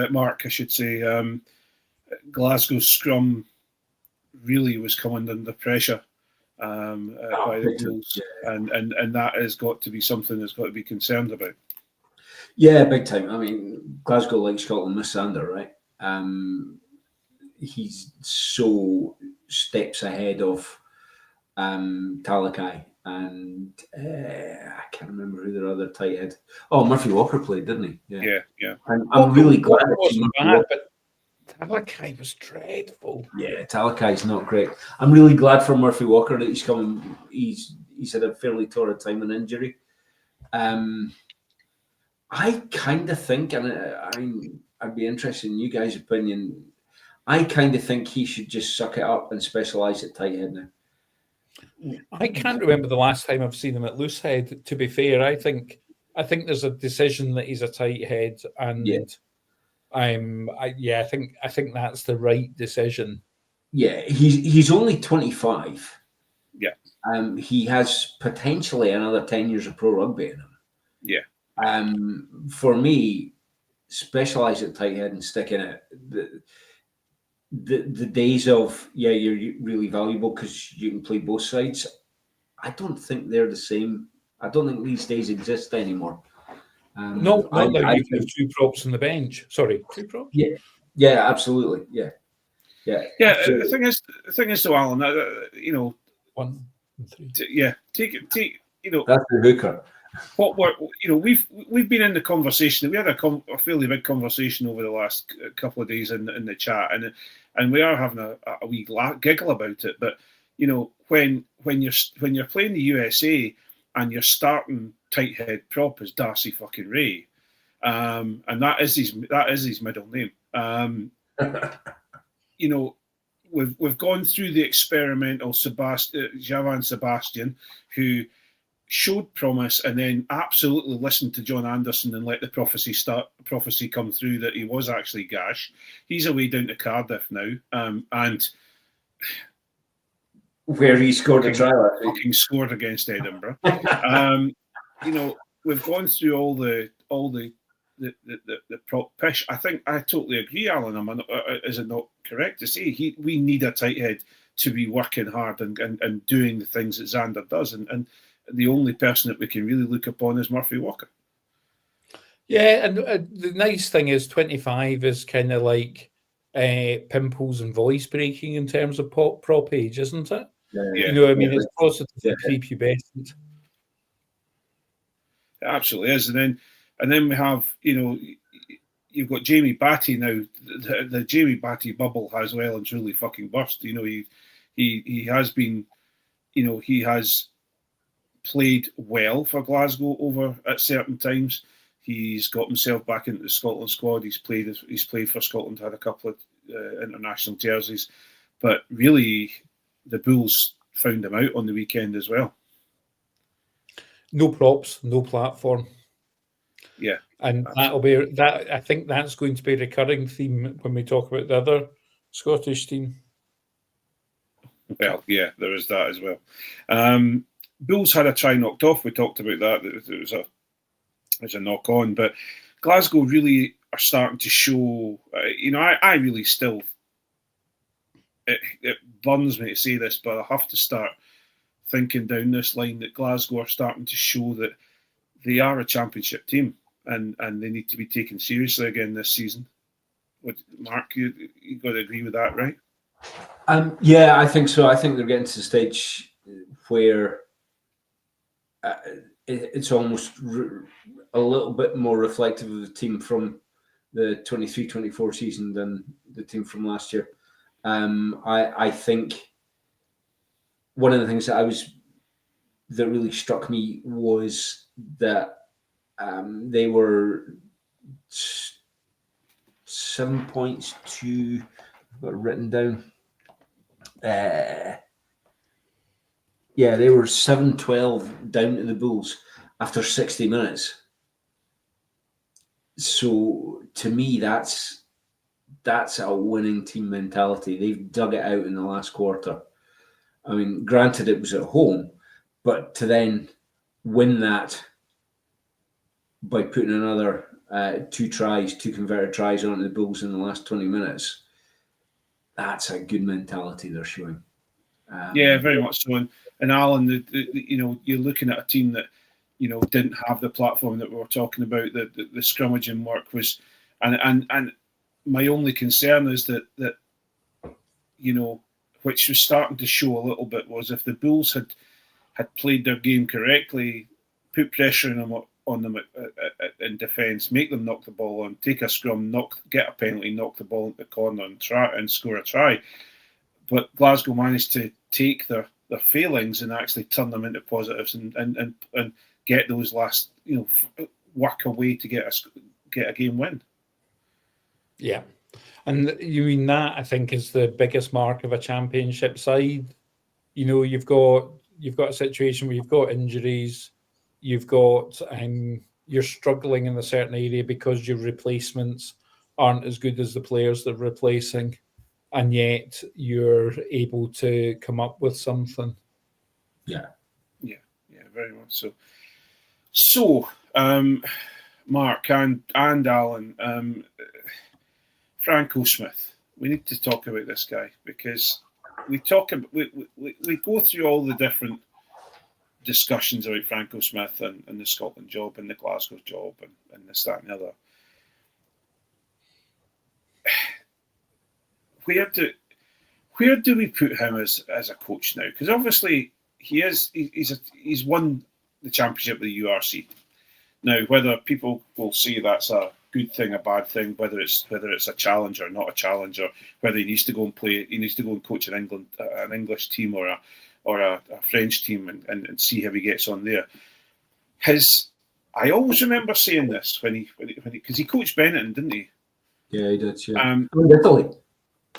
B: Mark, I should say, Glasgow's scrum really was coming under pressure. By the Bulls, and that has got to be something that's got to be concerned about.
C: Yeah, big time. I mean, Glasgow, like Scotland, miss Sander, right? He's so steps ahead of Talakai, and I can't remember who their other tight head. Oh, Murphy Walker played, didn't he?
B: Yeah.
C: I'm really glad.
D: Talakai was dreadful.
C: Yeah, Talakai's not great. I'm really glad for Murphy Walker that he's coming. He's he's had a fairly torrid time in injury. I kind of think, and I'd be interested in you guys' opinion. I kind of think he should just suck it up and specialise at tight head now.
D: I can't remember the last time I've seen him at loose head. To be fair, I think there's a decision that he's a tight head, and I think that's the right decision.
C: Yeah, he's only 25.
B: Yeah.
C: He has potentially another 10 years of pro rugby in him.
B: Yeah.
C: For me, specialise at tight head and stick in it. The days of you're really valuable because you can play both sides. I don't think they're the same. I don't think these days exist anymore.
D: No, you can have two props on the bench. Sorry, two props.
C: Yeah, absolutely. Yeah.
B: So, the thing is, though, Alan,
D: 1 and 3.
B: Take
C: that's the hooker.
B: What we've been in the conversation. We had a fairly big conversation over the last couple of days in the chat, and we are having a wee giggle about it. But when you're playing the USA and you're starting tight head prop as Darcy fucking Ray, and that is his middle name. We've gone through the experimental Javan Sebastian, who showed promise and then absolutely listened to John Anderson and let the prophecy come through that he was actually gash. He's away down to Cardiff now, and
C: where he scored a try.
B: Fucking scored against Edinburgh. We've gone through all the prop pish. I think I totally agree, Alan. Is it not correct to say we need a tight head to be working hard and doing the things that Xander does, and the only person that we can really look upon is Murphy Walker.
D: Yeah, and the nice thing is 25 is kind of like pimples and voice breaking in terms of prop age, isn't it?
C: Yeah.
D: It's positive prepubescent.
B: It absolutely is, and then we have you've got Jamie Batty now. The Jamie Batty bubble has well and truly fucking burst. He has been, he has played well for Glasgow over at certain times. He's got himself back into the Scotland squad. He's played for Scotland, had a couple of international jerseys, but really the Bulls found him out on the weekend as well.
D: No props, no platform.
B: Yeah,
D: and that'll be that. I think that's going to be a recurring theme when we talk about the other Scottish team.
B: Well, yeah, there is that as well. Bulls had a try knocked off. We talked about that. It was a knock on, but Glasgow really are starting to show. I really still. It burns me to say this, but I have to start thinking down this line that Glasgow are starting to show that they are a championship team and they need to be taken seriously again this season. Mark, you got to agree with that, right?
C: Yeah, I think so. I think they're getting to the stage where it's almost a little bit more reflective of the team from the 23-24 season than the team from last year. I think one of the things that really struck me was that they were 7 points to, I've got it written down. They were 7-12 down to the Bulls after 60 minutes. So to me, that's a winning team mentality. They've dug it out in the last quarter. I mean, granted it was at home, but to then win that by putting another two converted tries onto the Bulls in the last 20 minutes, that's a good mentality they're showing.
B: Yeah, very much so. And Alan, you're looking at a team that, didn't have the platform that we were talking about. The scrummaging work was, and my only concern is that which was starting to show a little bit, was if the Bulls had played their game correctly, put pressure on them in defence, make them knock the ball on, take a scrum, get a penalty, knock the ball into the corner and score a try. But Glasgow managed to take their their failings and actually turn them into positives and get those last, work away to get a game win.
D: Yeah. And you mean that, I think, is the biggest mark of a championship side. You've got a situation where you've got injuries, you've got you're struggling in a certain area because your replacements aren't as good as the players they're replacing, and yet you're able to come up with something.
B: Yeah, very much so. So, Mark and Allan, Franco Smith. We need to talk about this guy because we go through all the different discussions about Franco Smith and the Scotland job and the Glasgow job and this, that, and the other. Where do we put him as a coach now? Because obviously he's won the championship of the URC. Now, whether people will say that's a good thing, a bad thing, whether it's a challenge or not a challenge, or whether he needs to go and coach an English team or a French team and see how he gets on there. I always remember saying this when because he coached Benetton, didn't he?
C: Yeah, he did. Yeah.
B: Italy.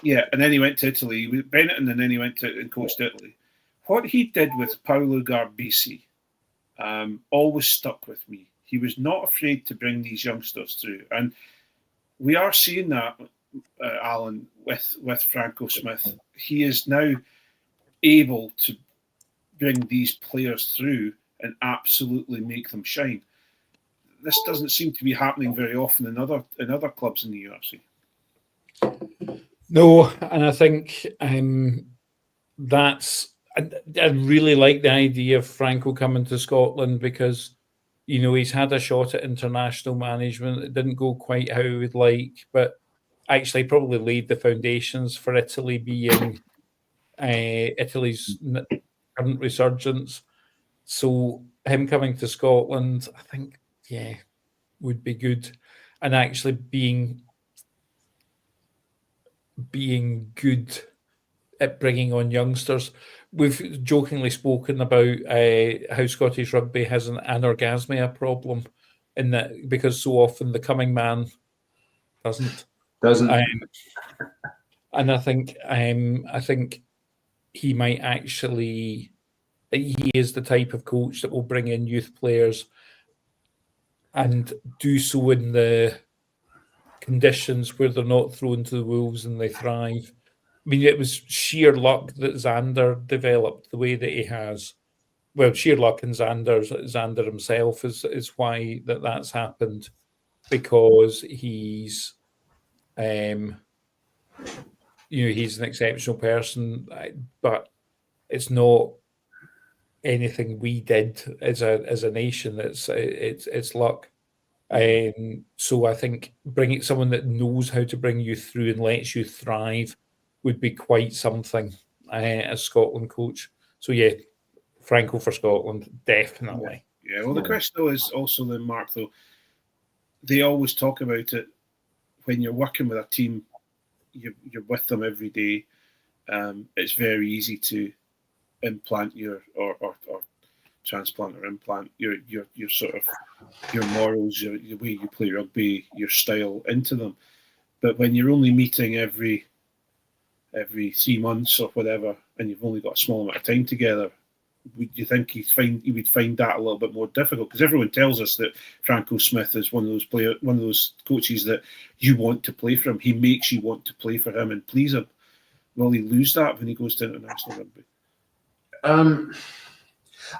B: Yeah, and then he went to Italy with Benetton, and then he went and coached Italy. What he did with Paolo Garbisi always stuck with me. He was not afraid to bring these youngsters through, and we are seeing that, Allan, with Franco Smith. He is now able to bring these players through and absolutely make them shine. This doesn't seem to be happening very often in other clubs in the URC.
D: No, and I think that's. I really like the idea of Franco coming to Scotland because, he's had a shot at international management. It didn't go quite how he would like, but actually probably laid the foundations for Italy being Italy's current resurgence. So him coming to Scotland, I think, would be good, and actually being good at bringing on youngsters. We've jokingly spoken about how Scottish rugby has an anorgasmia problem, in that because so often the coming man doesn't. And I think he might actually. He is the type of coach that will bring in youth players and do so in the conditions where they're not thrown to the wolves and they thrive. I mean, it was sheer luck that Xander developed the way that he has. Well, sheer luck in Xander himself is why that's happened, because he's, he's an exceptional person, but it's not anything we did as a nation. It's luck. So I think bringing someone that knows how to bring you through and lets you thrive would be quite something as Scotland coach. So Franco for Scotland, definitely.
B: Yeah. Well, the question though is also then, Mark, though, they always talk about it when you're working with a team, you're with them every day. It's very easy to implant or transplant or implant your sort of your morals, the way you play rugby, your style into them. But when you're only meeting every 3 months or whatever, and you've only got a small amount of time together, would you think he would find that a little bit more difficult? Because everyone tells us that Franco Smith is one of those coaches that you want to play for him. He makes you want to play for him and please him. Will he lose that when he goes to international rugby?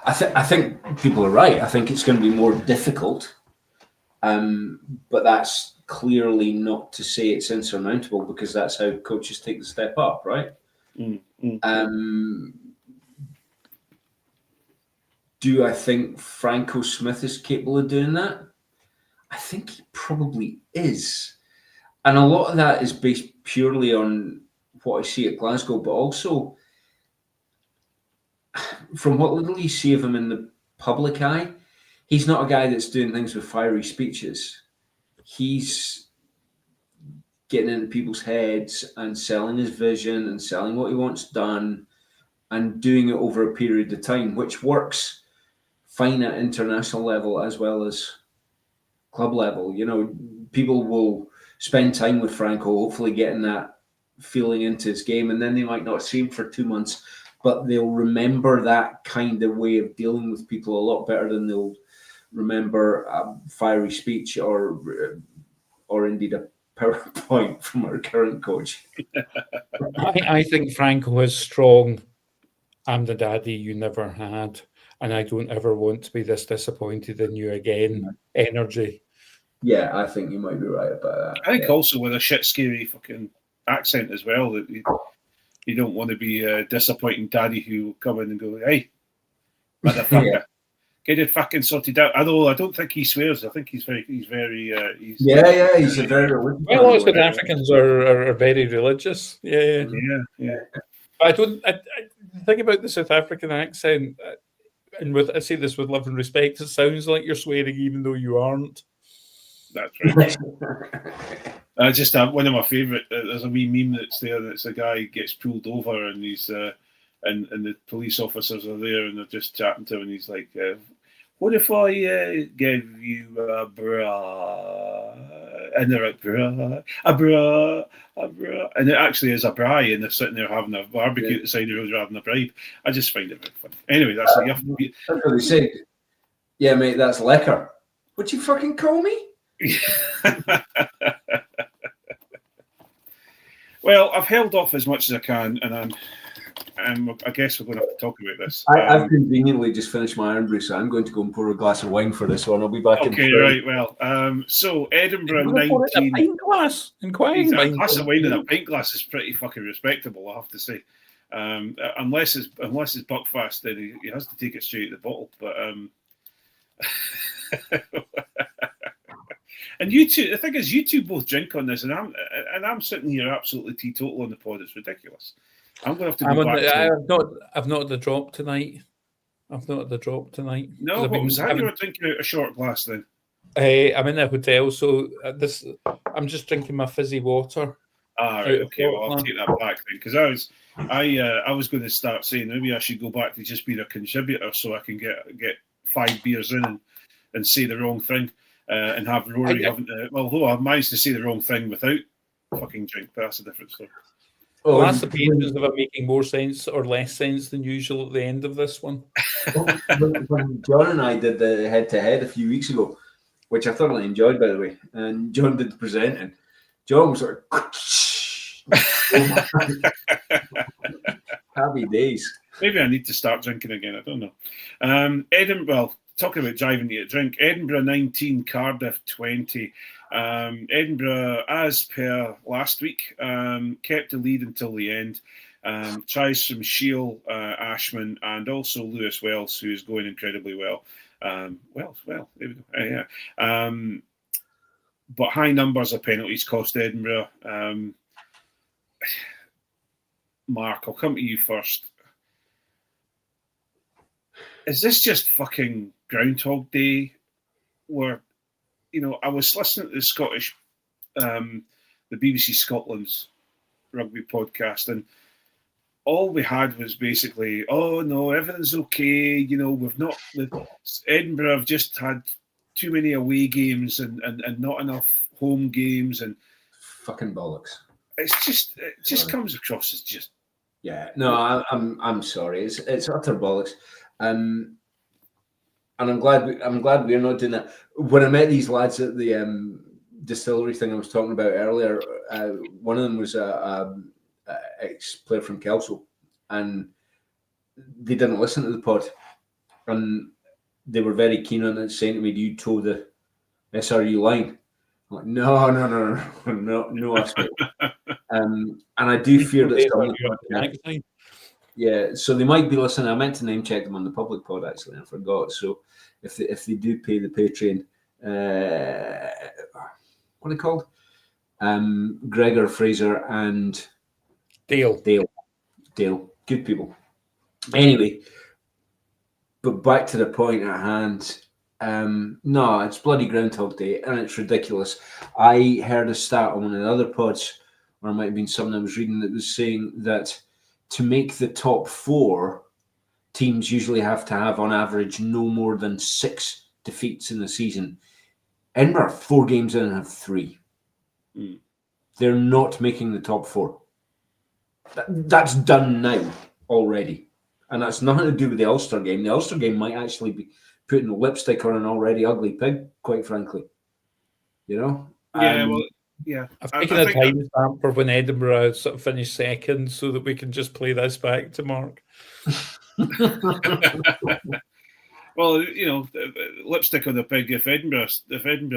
C: I think people are right. I think it's going to be more difficult, but that's clearly not to say it's insurmountable, because that's how coaches take the step up, right? Do I think Franco Smith is capable of doing that? I think he probably is. And a lot of that is based purely on what I see at Glasgow, but also from what little you see of him in the public eye. He's not a guy that's doing things with fiery speeches. He's getting into people's heads and selling his vision and selling what he wants done and doing it over a period of time, which works fine at international level as well as club level. You know, people will spend time with Franco, hopefully getting that feeling into his game, and then they might not see him for 2 months, but they'll remember that kind of way of dealing with people a lot better than they'll remember a fiery speech or indeed a PowerPoint from our current coach.
D: I think Franco is strong. I'm the daddy you never had, and I don't ever want to be this disappointed in you again. Energy.
C: Yeah, I think you might be right about that.
B: I think also with a shit scary fucking accent as well, that you don't want to be a disappointing daddy who will come in and go, "Hey, motherfucker, get it fucking sorted out." Although I don't think he swears. I think he's very
C: he's a very religious.
D: Well, lots of Africans are very religious. Yeah. But I think about the South African accent, and I say this with love and respect. It sounds like you're swearing even though you aren't.
B: That's right. I just have one of my favourite. There's a wee meme that's there, and it's a guy gets pulled over, and he's and the police officers are there, and they're just chatting to him, and he's like, "What if I give you a bra?" And they're like, "Bra, a bra, a bra," and it actually is a braai, and they're sitting there having a barbecue at the side of the road rather than a bribe. I just find it very funny. Anyway, that's
C: what they say. Yeah, mate, that's lekker. What'd you fucking call me?
B: Well, I've held off as much as I can, and I guess we're going to have to talk about this.
C: I've conveniently just finished my iron brew, so I'm going to go and pour a glass of wine for this one. I'll be back.
B: Okay, right. Well, so Edinburgh 19.
D: A pint glass.
B: A glass of wine in a pint glass is pretty fucking respectable, I have to say. Unless it's Buckfast, then he has to take it straight at the bottle. But and you two, the thing is, you two both drink on this, and I'm sitting here absolutely teetotal on the pod. It's ridiculous. I'm going to have to go back.
D: I've not had the drop tonight. No,
B: what was that? You were drinking out a short glass then?
D: I'm in a hotel, so I'm just drinking my fizzy water.
B: Right. Okay. Well, I'll take that back then, because I was going to start saying maybe I should go back to just being a contributor, so I can get 5 beers in and say the wrong thing. And have Rory having to, although I've managed to say the wrong thing without fucking drink, but that's a different story.
D: Well, that's the pages of it making more sense or less sense than usual at the end of this one.
C: When John and I did the head-to-head a few weeks ago, which I thoroughly enjoyed, by the way, and John did the presenting, John was sort of happy days.
B: Maybe I need to start drinking again. I don't know. Edinburgh. Talking about driving to get a drink, Edinburgh 19, Cardiff 20. Edinburgh, as per last week, kept the lead until the end. Tries from Shiel, Ashman, and also Lewis Wells, who is going incredibly well. Well, there we go. But high numbers of penalties cost Edinburgh. Mark, I'll come to you first. Is this just fucking Groundhog Day? Where, I was listening to the Scottish, the BBC Scotland's rugby podcast, and all we had was basically, "Oh no, everything's okay." Edinburgh have just had too many away games and not enough home games, and
C: fucking bollocks.
B: It just comes across as just.
C: Yeah, no, I'm sorry. It's utter bollocks. And I'm glad we're not doing that. When I met these lads at the distillery thing I was talking about earlier, one of them was a ex-player from Kelso, and they didn't listen to the pod, and they were very keen on it, saying to me, "Do you toe the SRU line?" I'm like, no aspect. And I do fear that yeah, so they might be listening. I meant to name check them on the public pod, actually, and I forgot. So if they do pay the Patreon, what are they called? Gregor, Fraser, and
D: Dale.
C: Good people. Anyway, but back to the point at hand. No, it's bloody Groundhog Day, and it's ridiculous. I heard a stat on one of the other pods, or it might have been something I was reading, that was saying that to make the top 4, teams usually have to have, on average, no more than 6 defeats in the season. Edinburgh, 4 games in, have 3. They're not making the top 4. That's done now already. And that's nothing to do with the Ulster game. The Ulster game might actually be putting lipstick on an already ugly pig, quite frankly. You know?
D: I've taken a time stamp for when Edinburgh sort of finished second so that we can just play this back to Mark.
B: Well, you know, lipstick on the pig. If Edinburgh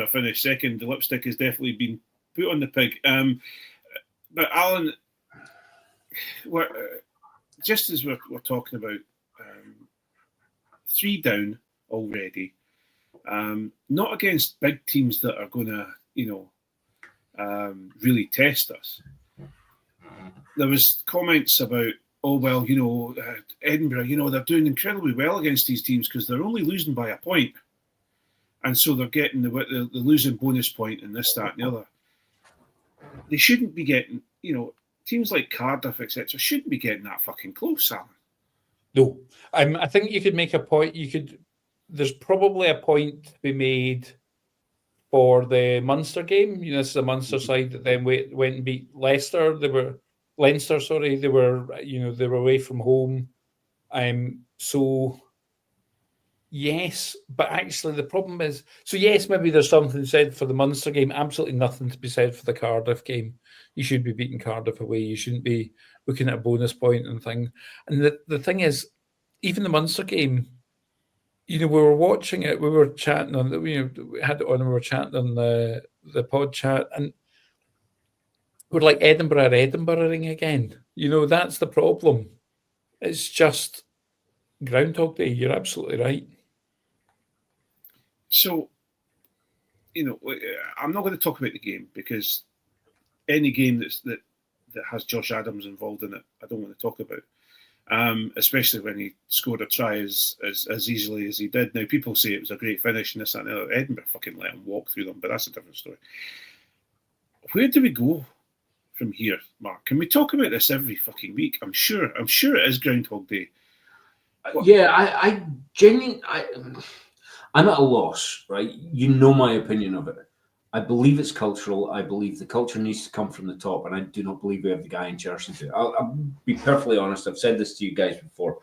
B: finished second, the lipstick has definitely been put on the pig. But Alan, just as we're talking about 3 down already, not against big teams that are going to, really test us. There was comments about, Edinburgh, they're doing incredibly well against these teams because they're only losing by a point. And so they're getting the losing bonus point and this, that, and the other. They shouldn't be getting, teams like Cardiff, etc., shouldn't be getting that fucking close, Alan.
D: No. I think you could make a point. There's probably a point to be made for the Munster game. This is a Munster side that then went and beat Leinster. Leinster, sorry, they were away from home. So yes, but actually the problem is, so yes, maybe there's something said for the Munster game, absolutely nothing to be said for the Cardiff game. You should be beating Cardiff away. You shouldn't be looking at a bonus point and thing. And the thing is, even the Munster game, we were watching it, we were chatting on, we had it on, and we were chatting on the pod chat, and we're like Edinburghing again. That's the problem. It's just Groundhog Day. You're absolutely right.
B: So, I'm not going to talk about the game because any game that has Josh Adams involved in it, I don't want to talk about. Especially when he scored a try as easily as he did. Now, people say it was a great finish and this and that. Edinburgh fucking let him walk through them, but that's a different story. Where do we go from here, Mark? Can we talk about this every fucking week? I'm sure it is Groundhog Day.
C: Yeah, I genuinely, I'm at a loss, right? You know my opinion of it. I believe it's cultural. I believe the culture needs to come from the top, and I do not believe we have the guy in Jersey to. I'll be perfectly honest. I've said this to you guys before.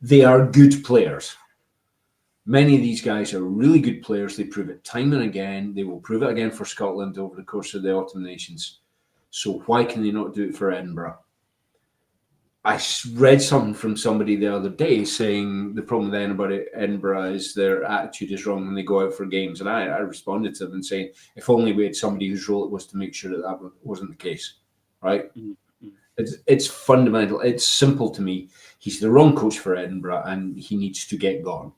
C: They are good players. Many of these guys are really good players. They prove it time and again. They will prove it again for Scotland over the course of the Autumn Nations. So why can they not do it for Edinburgh? I read something from somebody the other day saying the problem with Edinburgh is their attitude is wrong when they go out for games. And I responded to them saying, if only we had somebody whose role it was to make sure that wasn't the case, right? Mm-hmm. It's fundamental. It's simple to me. He's the wrong coach for Edinburgh and he needs to get gone.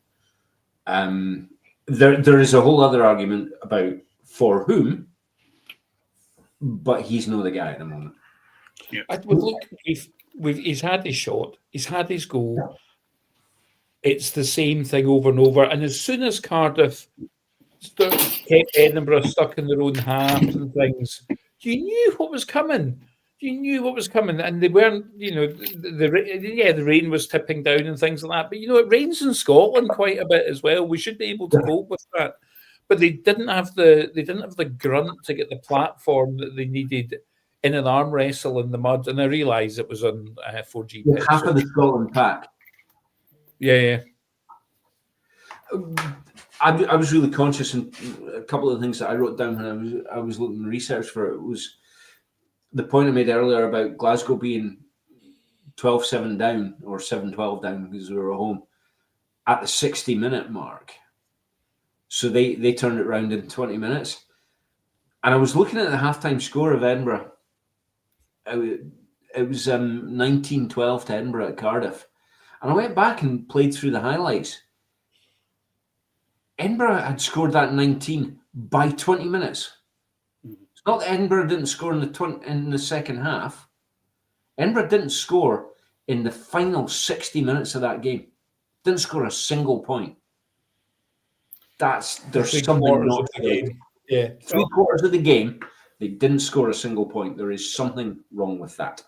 C: There is a whole other argument about for whom, but he's not the guy at the moment.
D: Yeah. Look, he's had his shot, he's had his goal. It's the same thing over and over. And as soon as Cardiff kept Edinburgh stuck in their own half and things, you knew what was coming. And they weren't, the rain was tipping down and things like that. But it rains in Scotland quite a bit as well. We should be able to cope with that. But they didn't have the grunt to get the platform that they needed in an arm wrestle in the mud. And I realised it was on 4G.
C: Half of the Scotland pack.
D: Yeah.
C: I was really conscious, and a couple of things that I wrote down when I was looking research for it was the point I made earlier about Glasgow being 12-7 down or 7-12 down because we were at home at the 60-minute mark. So they turned it around in 20 minutes. And I was looking at the halftime score of Edinburgh. It was 19-12 to Edinburgh at Cardiff. And I went back and played through the highlights. Edinburgh had scored that 19 by 20 minutes. It's not that Edinburgh didn't score in the second half. Edinburgh didn't score in the final 60 minutes of that game. Didn't score a single point. There's something not to the game.
D: Yeah.
C: 3/4 of the game, they didn't score a single point. There is something wrong with that.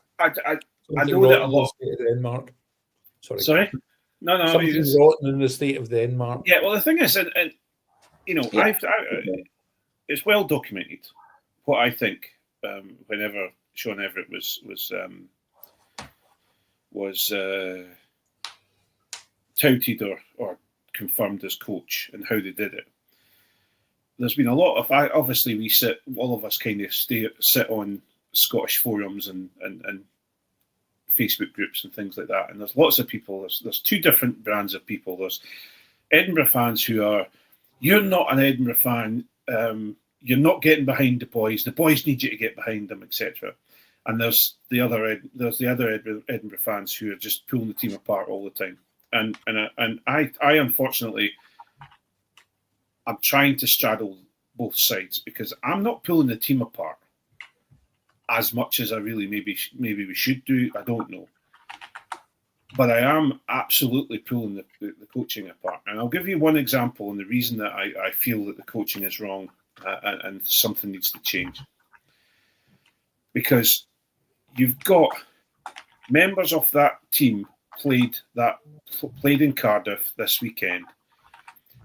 B: I know that a lot.
D: State of the Denmark.
B: Sorry, no,
D: Something rotten in the state of Denmark.
B: Yeah, well, the thing is, and you know, it's well documented what I think. Whenever Sean Everett was touted or confirmed as coach and how they did it. There's been a lot of obviously all of us kind of sit on Scottish forums and Facebook groups and things like that, and there's lots of people. There's two different brands of people. There's Edinburgh fans who are, you're not an Edinburgh fan, you're not getting behind the boys need you to get behind them, etc. And there's the other Edinburgh fans who are just pulling the team apart all the time. And I unfortunately, I'm trying to straddle both sides because I'm not pulling the team apart as much as I really maybe we should do. I don't know, but I am absolutely pulling the coaching apart. And I'll give you one example, and the reason that I feel that the coaching is wrong and something needs to change, because you've got members of that team played in Cardiff this weekend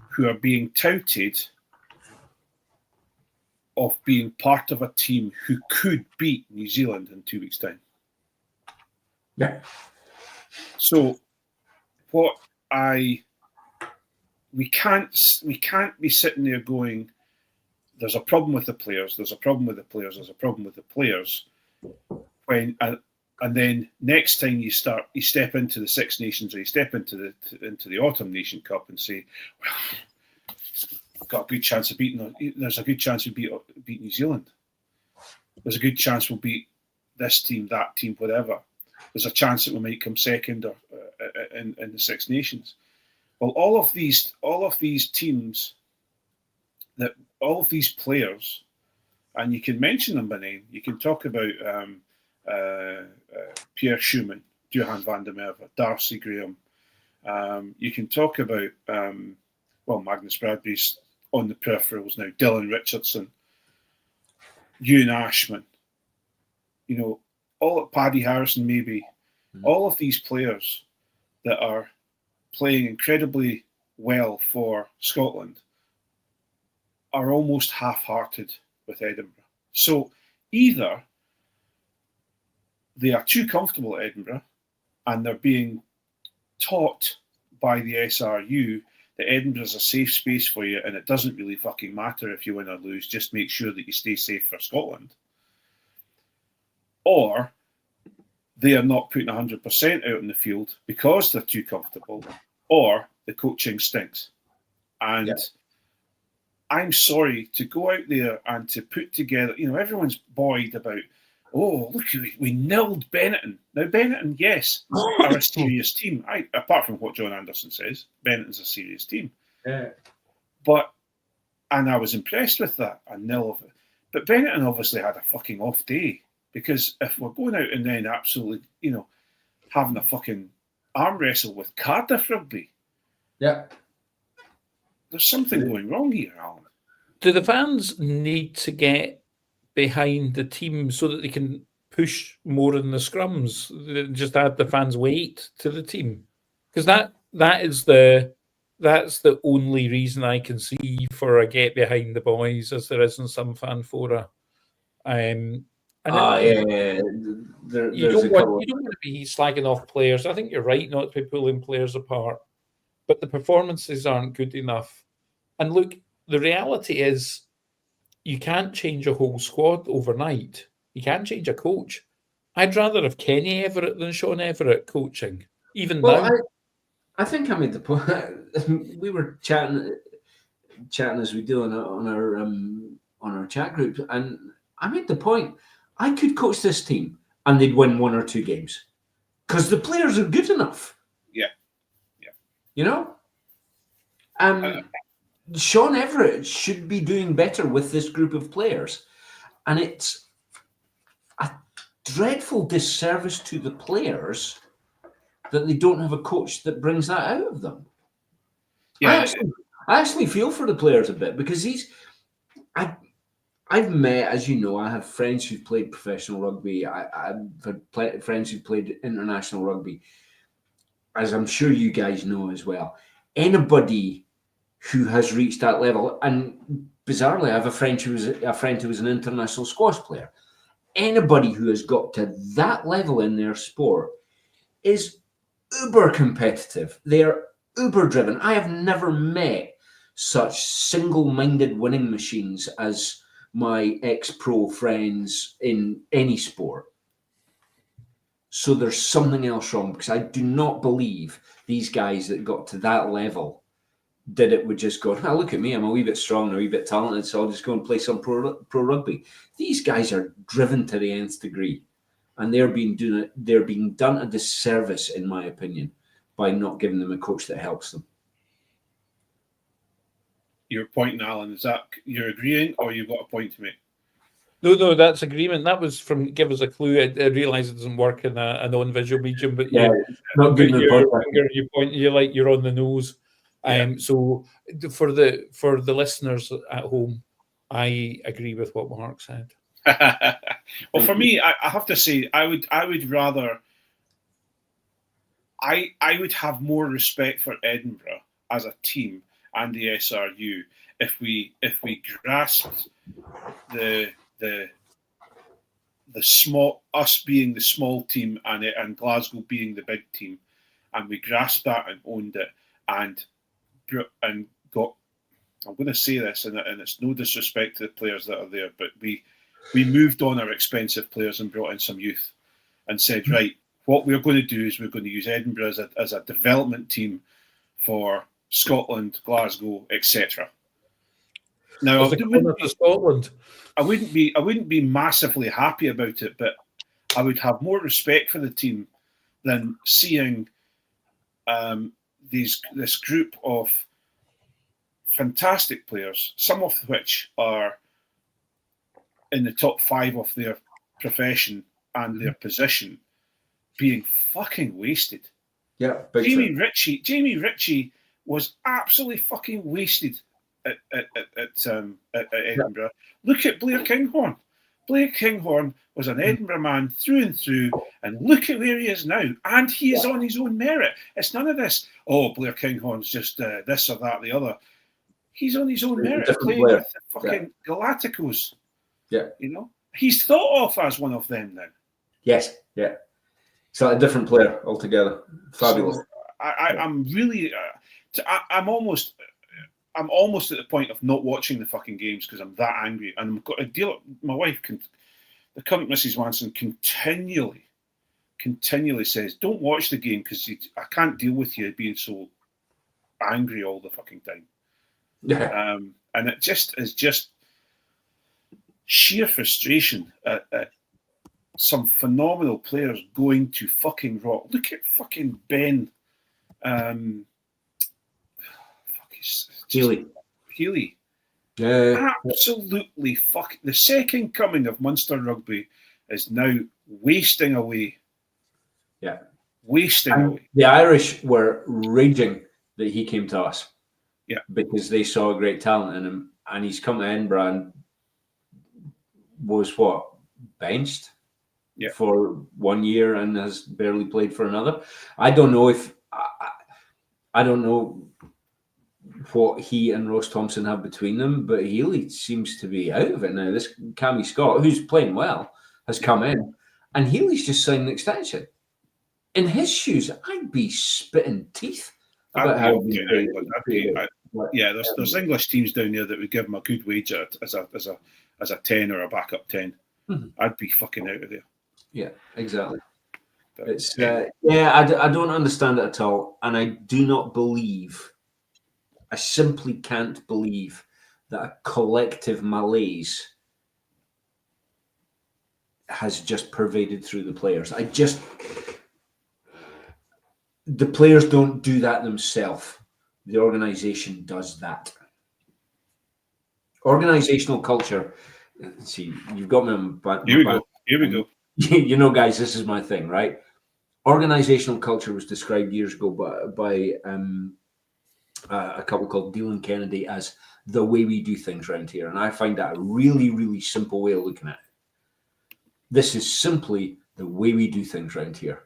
B: who are being touted of being part of a team who could beat New Zealand in 2 weeks' time.
C: Yeah.
B: So we can't be sitting there going, there's a problem with the players, there's a problem with the players, there's a problem with the players, and then next time you step into the Six Nations or you step into the Autumn Nation Cup and say, well, I've got a good chance of beating. There's a good chance we beat New Zealand. There's a good chance we'll beat this team, that team, whatever. There's a chance that we might come second or in the Six Nations. Well, all of these teams, all of these players, and you can mention them by name. You can talk about Pierre Schumann, Johan van der Merwe, Darcy Graham. You can talk about Magnus Bradbury's on the peripherals now, Dylan Richardson, Ewan Ashman, all Paddy Harrison maybe, all of these players that are playing incredibly well for Scotland are almost half-hearted with Edinburgh. So either they are too comfortable at Edinburgh and they're being taught by the SRU that Edinburgh is a safe space for you and it doesn't really fucking matter if you win or lose, just make sure that you stay safe for Scotland. Or they are not putting 100% out in the field because they're too comfortable, or the coaching stinks. And I'm sorry, to go out there and to put together, everyone's buoyed about, oh, look, we nilled Benetton. Now, Benetton, yes, are a serious team. Apart from what John Anderson says, Benetton's a serious team.
C: Yeah.
B: And I was impressed with that, a nil of it. But Benetton obviously had a fucking off day, because if we're going out and then absolutely, having a fucking arm wrestle with Cardiff Rugby, there's something going wrong here, Alan.
D: Do the fans need to get behind the team so that they can push more in the scrums? Just add the fans' weight to the team, because that's the only reason I can see for a get behind the boys, as there is in some fan fora. You don't want to be slagging off players. I think you're right not to be pulling players apart, but the performances aren't good enough. And look, the reality is, you can't change a whole squad overnight. You can't change a coach. I'd rather have Kenny Everett than Sean Everett coaching, even now.
C: I think I made the point. We were chatting as we do on our chat group, and I made the point. I could coach this team, and they'd win one or two games because the players are good enough. Yeah. Sean Everett should be doing better with this group of players. And it's a dreadful disservice to the players that they don't have a coach that brings that out of them. Yeah. I actually feel for the players a bit, because I've met, as you know, I have friends who've played professional rugby. I've had friends who've played international rugby, as I'm sure you guys know as well. Anybody who has reached that level, and bizarrely, I have a friend who was an international squash player. Anybody who has got to that level in their sport is uber competitive. They are uber driven. I have never met such single-minded winning machines as my ex-pro friends in any sport. So there's something else wrong, because I do not believe these guys that got to that level did it with just going, look at me, I'm a wee bit strong, a wee bit talented, so I'll just go and play some pro rugby. These guys are driven to the nth degree, and they're being done a disservice, in my opinion, by not giving them a coach that helps them.
B: Your point, Alan, is that you're agreeing, or you've got a point to make?
D: No, that's agreement. That was from give us a clue. I realise it doesn't work in a non-visual medium, but
C: not good.
D: You point, you're on the nose.
B: Yeah.
D: So for the listeners at home, I agree with what Mark said.
B: Well, for me, I have to say, I would rather. I would have more respect for Edinburgh as a team and the SRU if we grasped the small, us being the small team and Glasgow being the big team, and we grasped that and owned it and got. I'm going to say this, and it's no disrespect to the players that are there, but we moved on our expensive players and brought in some youth, and said, right, what we're going to do is we're going to use Edinburgh as a development team for Scotland, Glasgow, etc. Now, I wouldn't be massively happy about it, but I would have more respect for the team than seeing this group of fantastic players, some of which are in the top 5 of their profession and their position, being fucking wasted.
C: Yeah,
B: Jamie Ritchie was absolutely fucking wasted at Edinburgh. Yeah. Look at Blair Kinghorn. Blair Kinghorn was an Edinburgh man through and through, and look at where he is now. And he is on his own merit. It's none of this, Blair Kinghorn's just this or that or the other. He's on his own merit, playing with the fucking Galacticos.
C: Yeah.
B: You know? He's thought of as one of them now.
C: Yes, yeah. So a different player altogether. Fabulous.
B: So I'm really... I'm almost at the point of not watching the fucking games because I'm that angry, and I've got to deal. My wife, the current Mrs. Wanson, continually says, "Don't watch the game because I can't deal with you being so angry all the fucking time."
C: Yeah.
B: And it is just sheer frustration at some phenomenal players going to fucking rot. Look at fucking Ben. Healy.
C: Yeah.
B: Absolutely fucking. The second coming of Munster rugby is now wasting away.
C: Yeah.
B: Wasting away.
C: The Irish were raging that he came to us.
B: Yeah.
C: Because they saw a great talent in him. And he's come to Edinburgh and was benched for 1 year and has barely played for another. I don't know what he and Ross Thompson have between them, but Healy seems to be out of it now. This Cammy Scott, who's playing well, has come in, and Healy's just signed an extension. In his shoes, I'd be spitting teeth about how
B: there's English teams down there that would give him a good wage as a 10 or a backup 10. Mm-hmm. I'd be fucking out of there.
C: Yeah, exactly. But it's I don't understand it at all, and I do not believe. I simply can't believe that a collective malaise has just pervaded through the players. The players don't do that themselves. The organisation does that. Organisational culture. See, you've got me on my
B: Here we go.
C: You know, guys, this is my thing, right? Organisational culture was described years ago by a couple called Deal Kennedy as the way we do things around here. And I find that a really, really simple way of looking at it. This is simply the way we do things around here.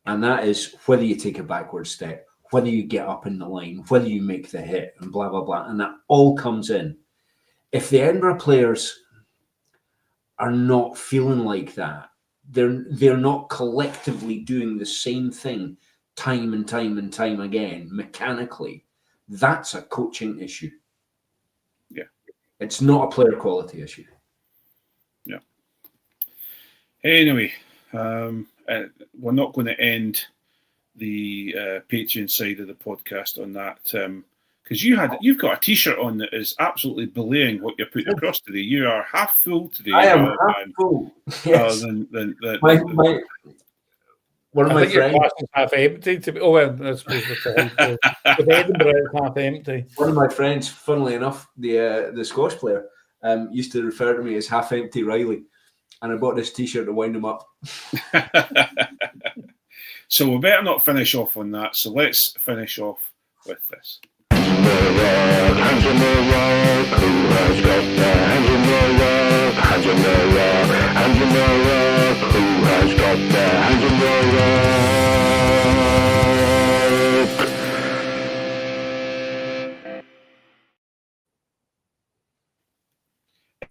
C: And that is whether you take a backward step, whether you get up in the line, whether you make the hit, and blah, blah, blah. And that all comes in. If the Edinburgh players are not feeling like that, they're not collectively doing the same thing time and time and time again, mechanically, that's a coaching issue.
B: Yeah.
C: It's not a player quality issue.
B: Yeah. Anyway, we're not going to end the Patreon side of the podcast on that, because you've got a T-shirt on that is absolutely belaying what you're putting across today. You are half full today.
C: I am half full. Yes. One of my friends
D: is half empty. I suppose with Edinburgh, it's half empty.
C: One of my friends, funnily enough, the Scottish player, used to refer to me as half empty Riley, and I bought this T-shirt to wind him up.
B: So we better not finish off on that. So let's finish off with this.
E: Hands in the rock, who has got their hands in the rock? Hands in the rock, hands in the rock, who has got their hands in the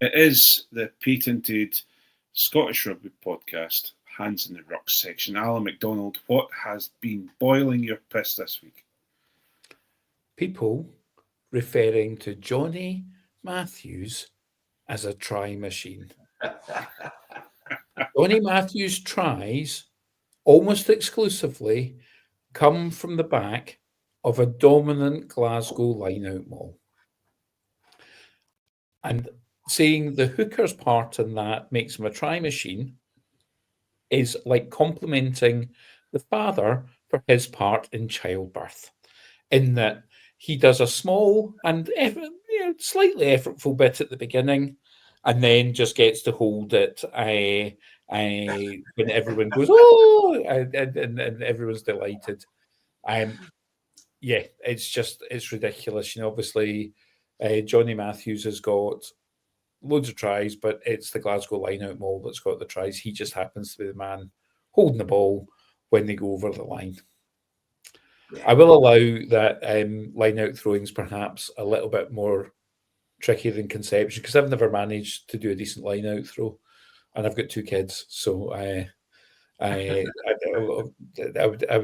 E: rock?
B: It is the patented Scottish Rugby podcast, Hands in the Ruck section. Alan McDonald, what has been boiling your piss this week?
D: People referring to Johnny Matthews as a try machine. Johnny Matthews' tries almost exclusively come from the back of a dominant Glasgow line-out maul. And saying the hooker's part in that makes him a try machine is like complimenting the father for his part in childbirth, in that he does a small and slightly effortful bit at the beginning and then just gets to hold it when everyone goes, oh, and everyone's delighted. It's ridiculous. Obviously, Johnny Matthews has got loads of tries, but it's the Glasgow line-out maul that's got the tries. He just happens to be the man holding the ball when they go over the line. I will allow that line-out throwing's perhaps a little bit more tricky than conception, because I've never managed to do a decent line-out throw, and I've got 2 kids, so I would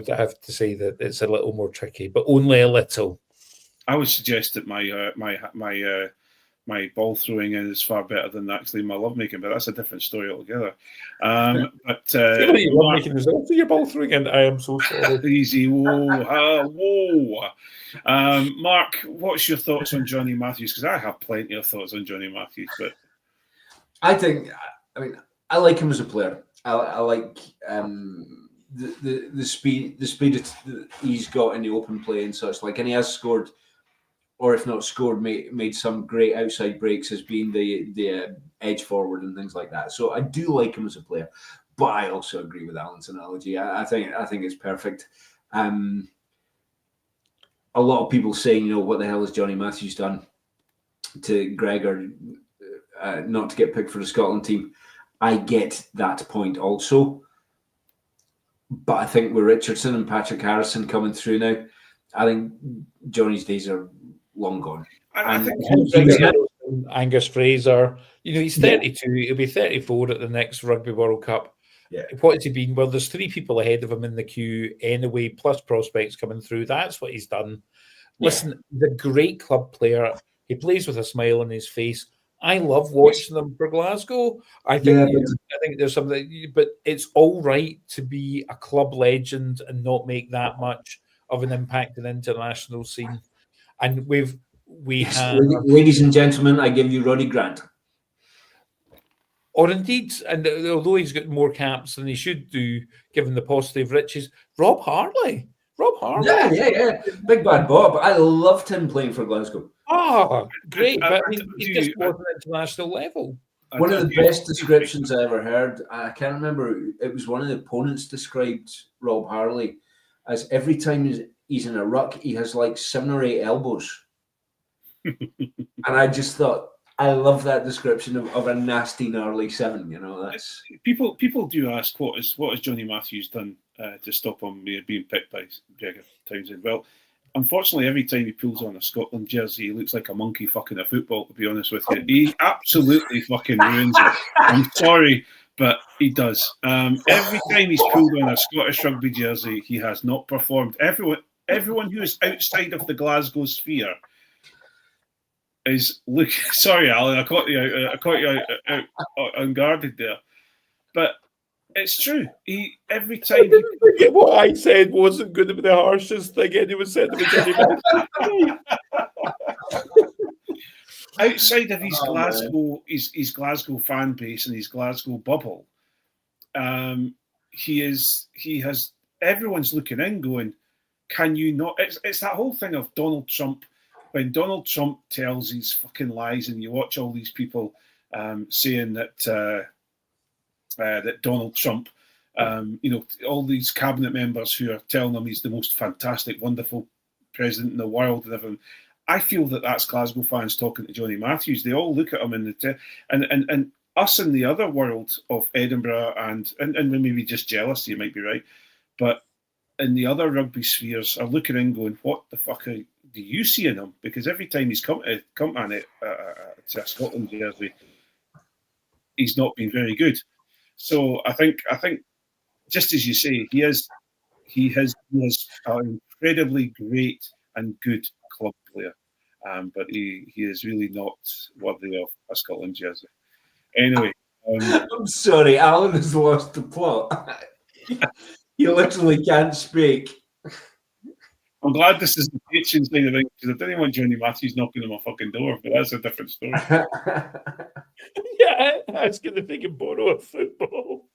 D: have to say that it's a little more tricky, but only a little. I
B: would suggest that my ball throwing is far better than actually my lovemaking, but that's a different story altogether.
D: Your lovemaking is also your ball throwing, and I am so sorry.
B: Easy, whoa. Mark, what's your thoughts on Johnny Matthews? Because I have plenty of thoughts on Johnny Matthews, but
C: I like him as a player. I like the speed that he's got in the open play and such like, and he has scored, or if not scored, made some great outside breaks as being the edge forward and things like that. So I do like him as a player, but I also agree with Alan's analogy. I think it's perfect. A lot of people saying, what the hell has Johnny Matthews done to Gregor not to get picked for the Scotland team? I get that point also, but I think with Richardson and Patrick Harrison coming through now, I think Johnny's days are long gone.
B: I think
D: Angus Fraser, he's 32.
C: Yeah.
D: He'll be 34 at the next Rugby World Cup.
C: Yeah.
D: What has he been? Well, there's 3 people ahead of him in the queue anyway, plus prospects coming through. That's what he's done.
C: Yeah.
D: Listen, he's a great club player. He plays with a smile on his face. I love watching them for Glasgow. I think there's something, but it's all right to be a club legend and not make that much of an impact in the international scene. And we have,
C: ladies and gentlemen, I give you Roddy Grant.
D: Or indeed, and although he's got more caps than he should do, given the positive riches, Rob Harley.
C: Yeah. Big Bad Bob. I loved him playing for Glasgow.
D: Oh, great. But he just wasn't at international level.
C: One of the best descriptions I ever heard, I can't remember, it was one of the opponents described Rob Harley as every time he's in a ruck, he has like 7 or 8 elbows. And I just thought, I love that description of a nasty, gnarly 7. You know, that's
B: people do ask what has Johnny Matthews done to stop him being picked by Gregor Townsend. Well, unfortunately, every time he pulls on a Scotland jersey, he looks like a monkey fucking a football, to be honest with you. He absolutely fucking ruins it. I'm sorry, but he does. Every time he's pulled on a Scottish rugby jersey, he has not performed. Everyone who is outside of the Glasgow sphere is look. Sorry, Alan, I caught you out unguarded there, but it's true. Every time
D: what I said wasn't going to be the harshest thing anyone said to me.
B: Outside of his Glasgow fan base and his Glasgow bubble, he has everyone's looking in, going, "Can you not?" It's that whole thing of Donald Trump. When Donald Trump tells these fucking lies, and you watch all these people saying that that Donald Trump, all these cabinet members who are telling him he's the most fantastic, wonderful president in the world and everything. I feel that that's Glasgow fans talking to Johnny Matthews. They all look at him and us in the other world of Edinburgh and maybe just jealous. You might be right, but in the other rugby spheres are looking in, going, "What the fuck do you see in him?" Because every time he's come on it to a Scotland jersey, he's not been very good. So I think just as you say, he has an incredibly great and good club player, but he is really not worthy of a Scotland jersey. Anyway,
C: I'm sorry, Alan has lost the plot. You literally can't speak.
B: I'm glad this is the Patreon side of things, because I didn't want Johnny Matthews knocking on my fucking door, but that's a different story.
D: Yeah, asking if they can borrow a football.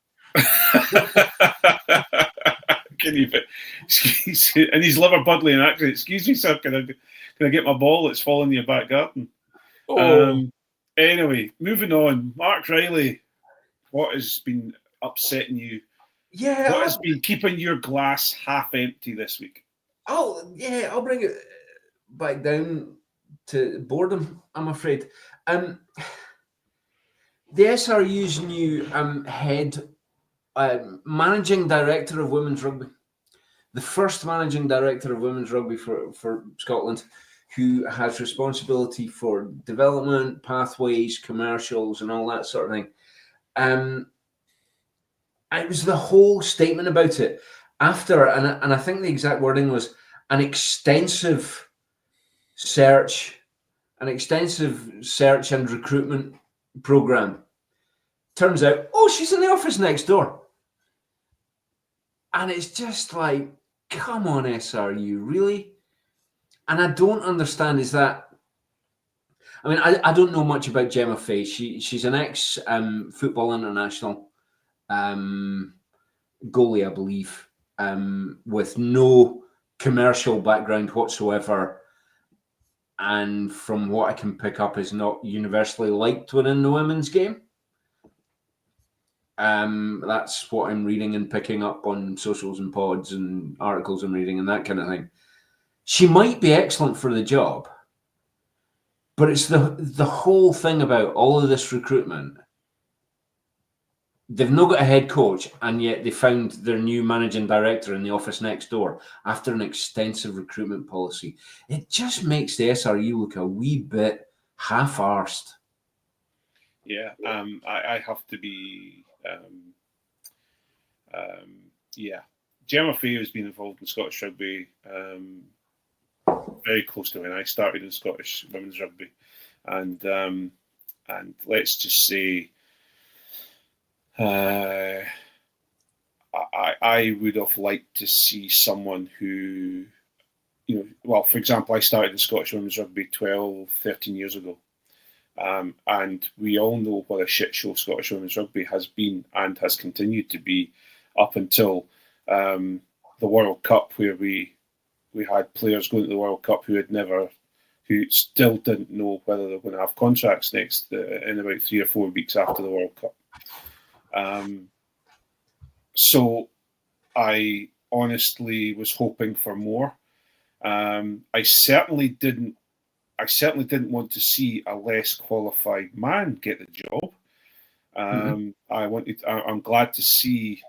B: Can you? And he's Liverpudlian accent. "Excuse me, sir. Can I get my ball that's fallen in your back garden?"
D: Oh.
B: Anyway, moving on. Mark Riley, what has been upsetting you?
C: Yeah.
B: What has been keeping your glass half empty this week?
C: I'll bring it back down to boredom, I'm afraid. The SRU's new head managing director of women's rugby, the first managing director of women's rugby for Scotland, who has responsibility for development, pathways, commercials, and all that sort of thing. It was the whole statement about it after, and I think the exact wording was an extensive search and recruitment program. Turns out, she's in the office next door. And it's just like, come on, SRU, really? And I don't understand, is that, I mean, I don't know much about Gemma Fay. She's an ex-Football International goalie, I believe, with no commercial background whatsoever. And from what I can pick up, is not universally liked within the women's game. That's what I'm reading and picking up on socials and pods and articles I'm reading and that kind of thing. She might be excellent for the job, but it's the whole thing about all of this recruitment. They've not got a head coach, and yet they found their new managing director in the office next door after an extensive recruitment policy. It just makes the SRU look a wee bit half-arsed.
B: Yeah, I have to be... Gemma Fay has been involved in Scottish rugby very close to when I started in Scottish women's rugby, and let's just say I would have liked to see someone who, for example, I started in Scottish women's rugby 12, 13 years ago. And we all know what a shit show Scottish women's rugby has been and has continued to be up until the World Cup, where we had players going to the World Cup who still didn't know whether they were going to have contracts next in about 3 or 4 weeks after the World Cup. So I honestly was hoping for more. I certainly didn't want to see a less qualified man get the job. I'm glad to see,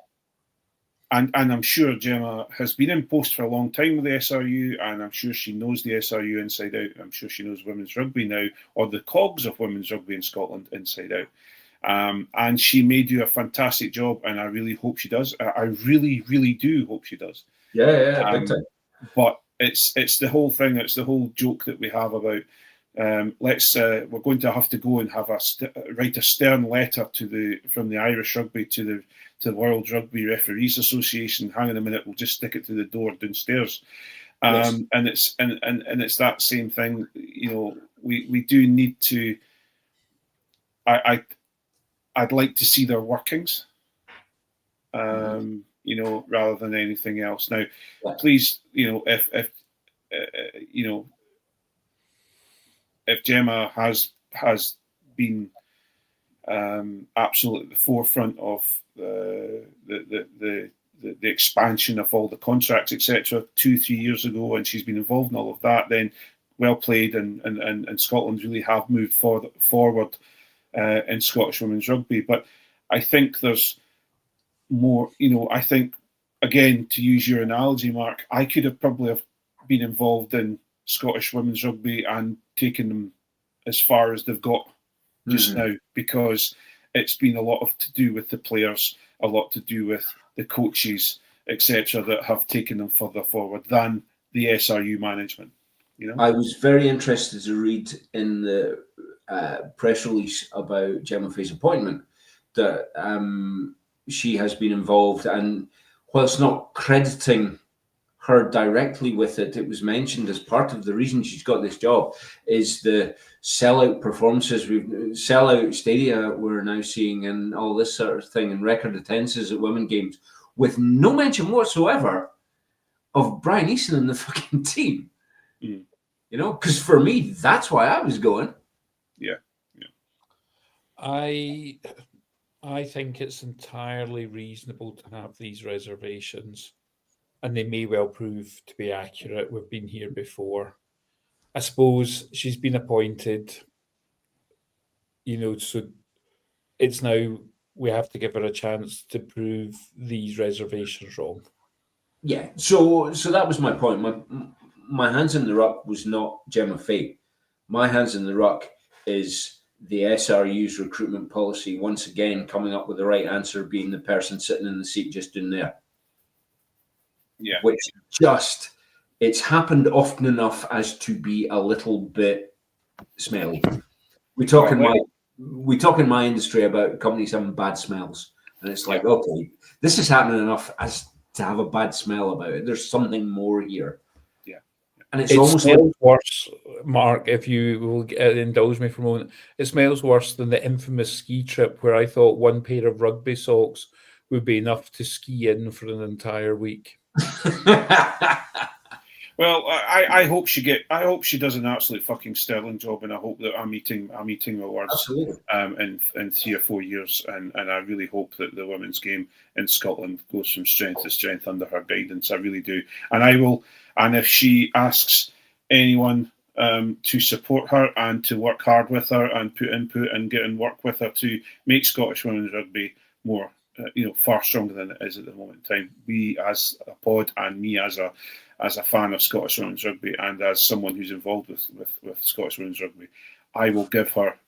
B: and I'm sure Gemma has been in post for a long time with the SRU, and I'm sure she knows the SRU inside out. I'm sure she knows women's rugby now, or the cogs of women's rugby in Scotland inside out. And she may do a fantastic job, and I really hope she does. I really, really do hope she does.
C: Yeah, big time.
B: But it's the whole thing. It's the whole joke that we have about we're going to have to go and have write a stern letter from the Irish Rugby to the World Rugby Referees Association. Hang on a minute, we'll just stick it to the door downstairs.
C: Yes.
B: And it's that same thing. We do need to. I'd like to see their workings, rather than anything else. Now, please, if Gemma has been absolutely at the forefront of the expansion of all the contracts, etc., 2-3 years ago, and she's been involved in all of that, then well played, and Scotland really have moved forward in Scottish women's rugby. But I think there's more. I think, again, to use your analogy, Mark, I could have probably been involved in Scottish women's rugby and taken them as far as they've got just now, because it's been a lot to do with the players, a lot to do with the coaches, etc., that have taken them further forward than the SRU management.
C: I was very interested to read in the press release about Gemma Fay's appointment that she has been involved, and whilst not crediting her directly with it, it was mentioned as part of the reason she's got this job is the sellout performances, sellout stadia we're now seeing, and all this sort of thing, and record attendances at women games, with no mention whatsoever of Brian Easton and the fucking team. Because for me, that's why I was going.
B: Yeah.
D: I think it's entirely reasonable to have these reservations, and they may well prove to be accurate. We've been here before. I suppose she's been appointed, so it's now we have to give her a chance to prove these reservations wrong.
C: Yeah, so that was my point. My hands in the ruck was not Gemma Fay. My hands in the ruck is the SRU's recruitment policy, once again coming up with the right answer, being the person sitting in the seat just in there.
B: Yeah.
C: Which it's happened often enough as to be a little bit smelly. We talk in my industry about companies having bad smells, and it's like, okay, this is happening enough as to have a bad smell about it. There's something more here.
B: Yeah.
C: And it almost
D: smells worse, Mark, if you will indulge me for a moment. It smells worse than the infamous ski trip where I thought one pair of rugby socks would be enough to ski in for an entire week.
B: Well, I hope she does an absolute fucking sterling job, and I hope that I'm eating my words.
C: Absolutely.
B: In 3 or 4 years, and I really hope that the women's game in Scotland goes from strength to strength under her guidance. I really do, and I will. And if she asks anyone to support her and to work hard with her and put input and get and work with her to make Scottish women's rugby more, far stronger than it is at the moment in time. We as a pod, and me as a fan of Scottish women's rugby, and as someone who's involved with Scottish women's rugby, I will give her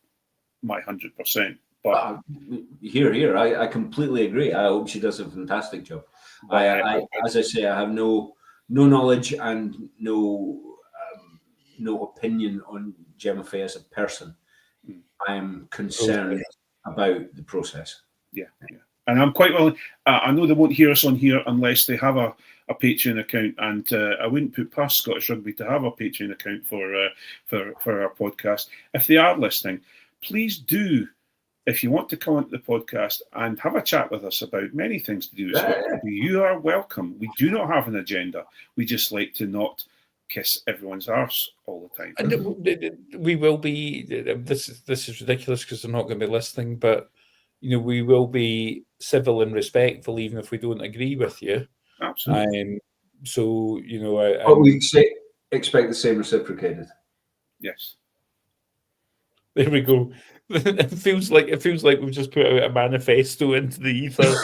B: my 100%. But
C: here, I completely agree. I hope she does a fantastic job. As I say, I have no knowledge and no opinion on Gemma Fay as a person. I am concerned about the process.
B: Yeah. And I'm quite willing. I know they won't hear us on here unless they have a Patreon account, and I wouldn't put past Scottish Rugby to have a Patreon account for our podcast. If they are listening, please do. If you want to come onto the podcast and have a chat with us about many things to do with Scottish Rugby, you are welcome. We do not have an agenda. We just like to not kiss everyone's arse all the time.
D: And we will be. This is ridiculous because they're not going to be listening, but we will be civil and respectful, even if we don't agree with you.
B: Absolutely.
C: What we say, expect the same reciprocated.
B: Yes.
D: There we go. It feels like we've just put out a manifesto into the ether.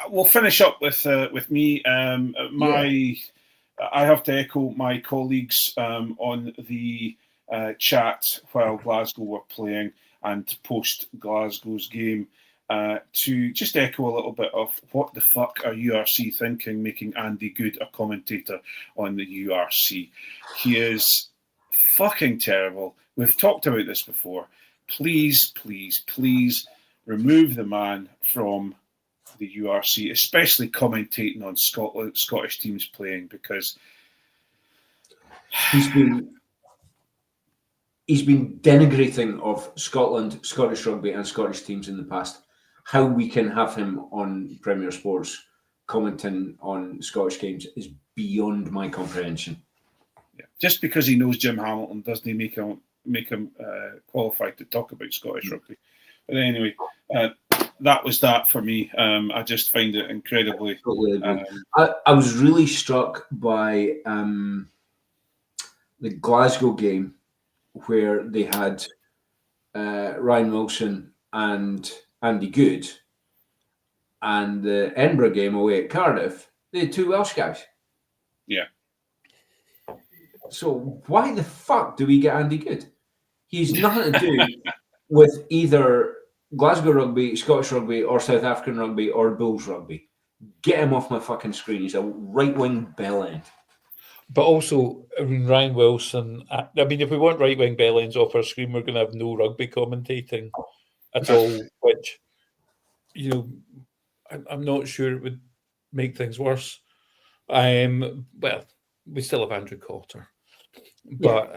B: We'll finish up with me. I have to echo my colleagues on the chat while Glasgow were playing and post Glasgow's game to just echo a little bit of what the fuck are URC thinking, making Andy Good a commentator on the URC. He is fucking terrible. We've talked about this before. Please, please, please remove the man from the URC, especially commentating on Scottish teams playing, because
C: he's been denigrating of Scotland, Scottish rugby, and Scottish teams in the past. How we can have him on Premier Sports commenting on Scottish games is beyond my comprehension.
B: Yeah. Just because he knows Jim Hamilton doesn't make him qualified to talk about Scottish rugby. But anyway, that was that for me. I just find it incredibly.
C: I was really struck by the Glasgow game where they had Ryan Wilson and Andy Good, and the Edinburgh game away at Cardiff, they had 2 Welsh guys.
B: Yeah.
C: So why the fuck do we get Andy Good? He's nothing to do with either Glasgow rugby, Scottish rugby, or South African rugby, or Bulls rugby. Get him off my fucking screen. He's a right-wing bell end.
D: But also, I mean, Ryan Wilson. I mean, if we want right-wing bell ends off our screen, we're going to have no rugby commentating at all. Which, you know, I'm not sure it would make things worse. Well, we still have Andrew Cotter, but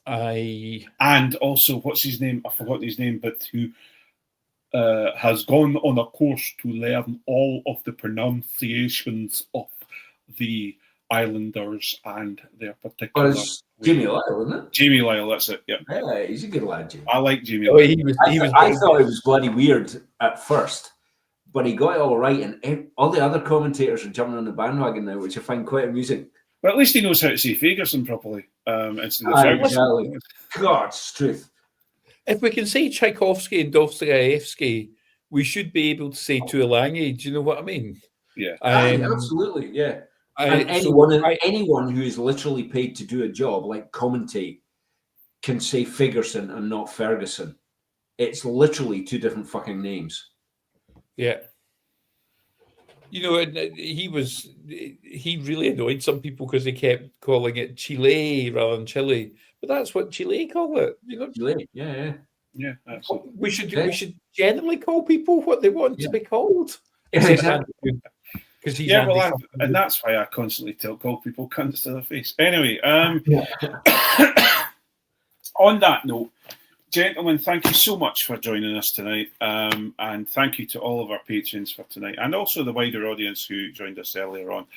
B: and also, what's his name? I've forgotten his name, but who has gone on a course to learn all of the pronunciations of the Islanders and their particular.
C: Oh, it's Jamie Lyle, isn't it?
B: Jamie Lyle, that's it. Yeah,
C: he's a good lad, Jamie.
B: I like Jamie Lyle.
C: I thought it was bloody weird at first, but he got it all right, and all the other commentators are jumping on the bandwagon now, which I find quite amusing.
B: But at least he knows how to say Fagerson properly instead of
C: exactly. God's truth.
D: If we can say Tchaikovsky and Dostoevsky, we should be able to say Tuolangi. Do you know what I mean?
B: Yeah.
C: Absolutely, yeah. And anyone who is literally paid to do a job like commentate can say Fagerson and not Ferguson. It's literally 2 different fucking names.
D: Yeah. You know, he really annoyed some people because he kept calling it Chile rather than Chile. But that's what Chile call it. You know?
C: Chile, yeah.
B: Yeah, absolutely.
D: We should generally call people what they want to be called.
C: Yeah, exactly.
B: And that's why I constantly call people cunts to their face. Anyway, on that note, gentlemen, thank you so much for joining us tonight, and thank you to all of our patrons for tonight, and also the wider audience who joined us earlier on.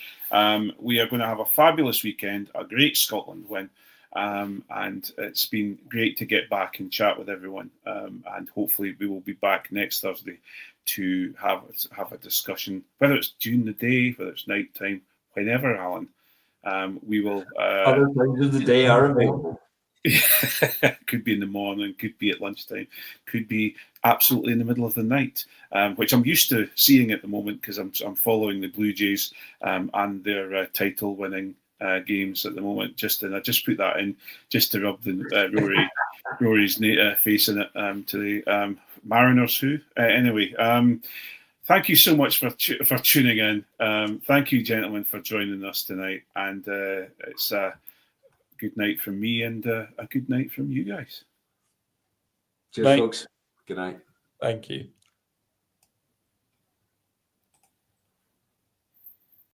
B: We are going to have a fabulous weekend, a great Scotland win, and it's been great to get back and chat with everyone, and hopefully we will be back next Thursday to have a discussion, whether it's during the day, whether it's night time, whenever, Alan. We will.
C: Other times of the day are available.
B: Could be in the morning, could be at lunchtime, could be absolutely in the middle of the night, which I'm used to seeing at the moment because I'm following the Blue Jays and their title-winning games at the moment. I just put that in just to rub the Rory's face in it to the Mariners. Anyway. Thank you so much for tuning in. Thank you, gentlemen, for joining us tonight, and it's a good night from me and a good night from you guys.
C: Cheers, folks. Good night.
D: Thank you.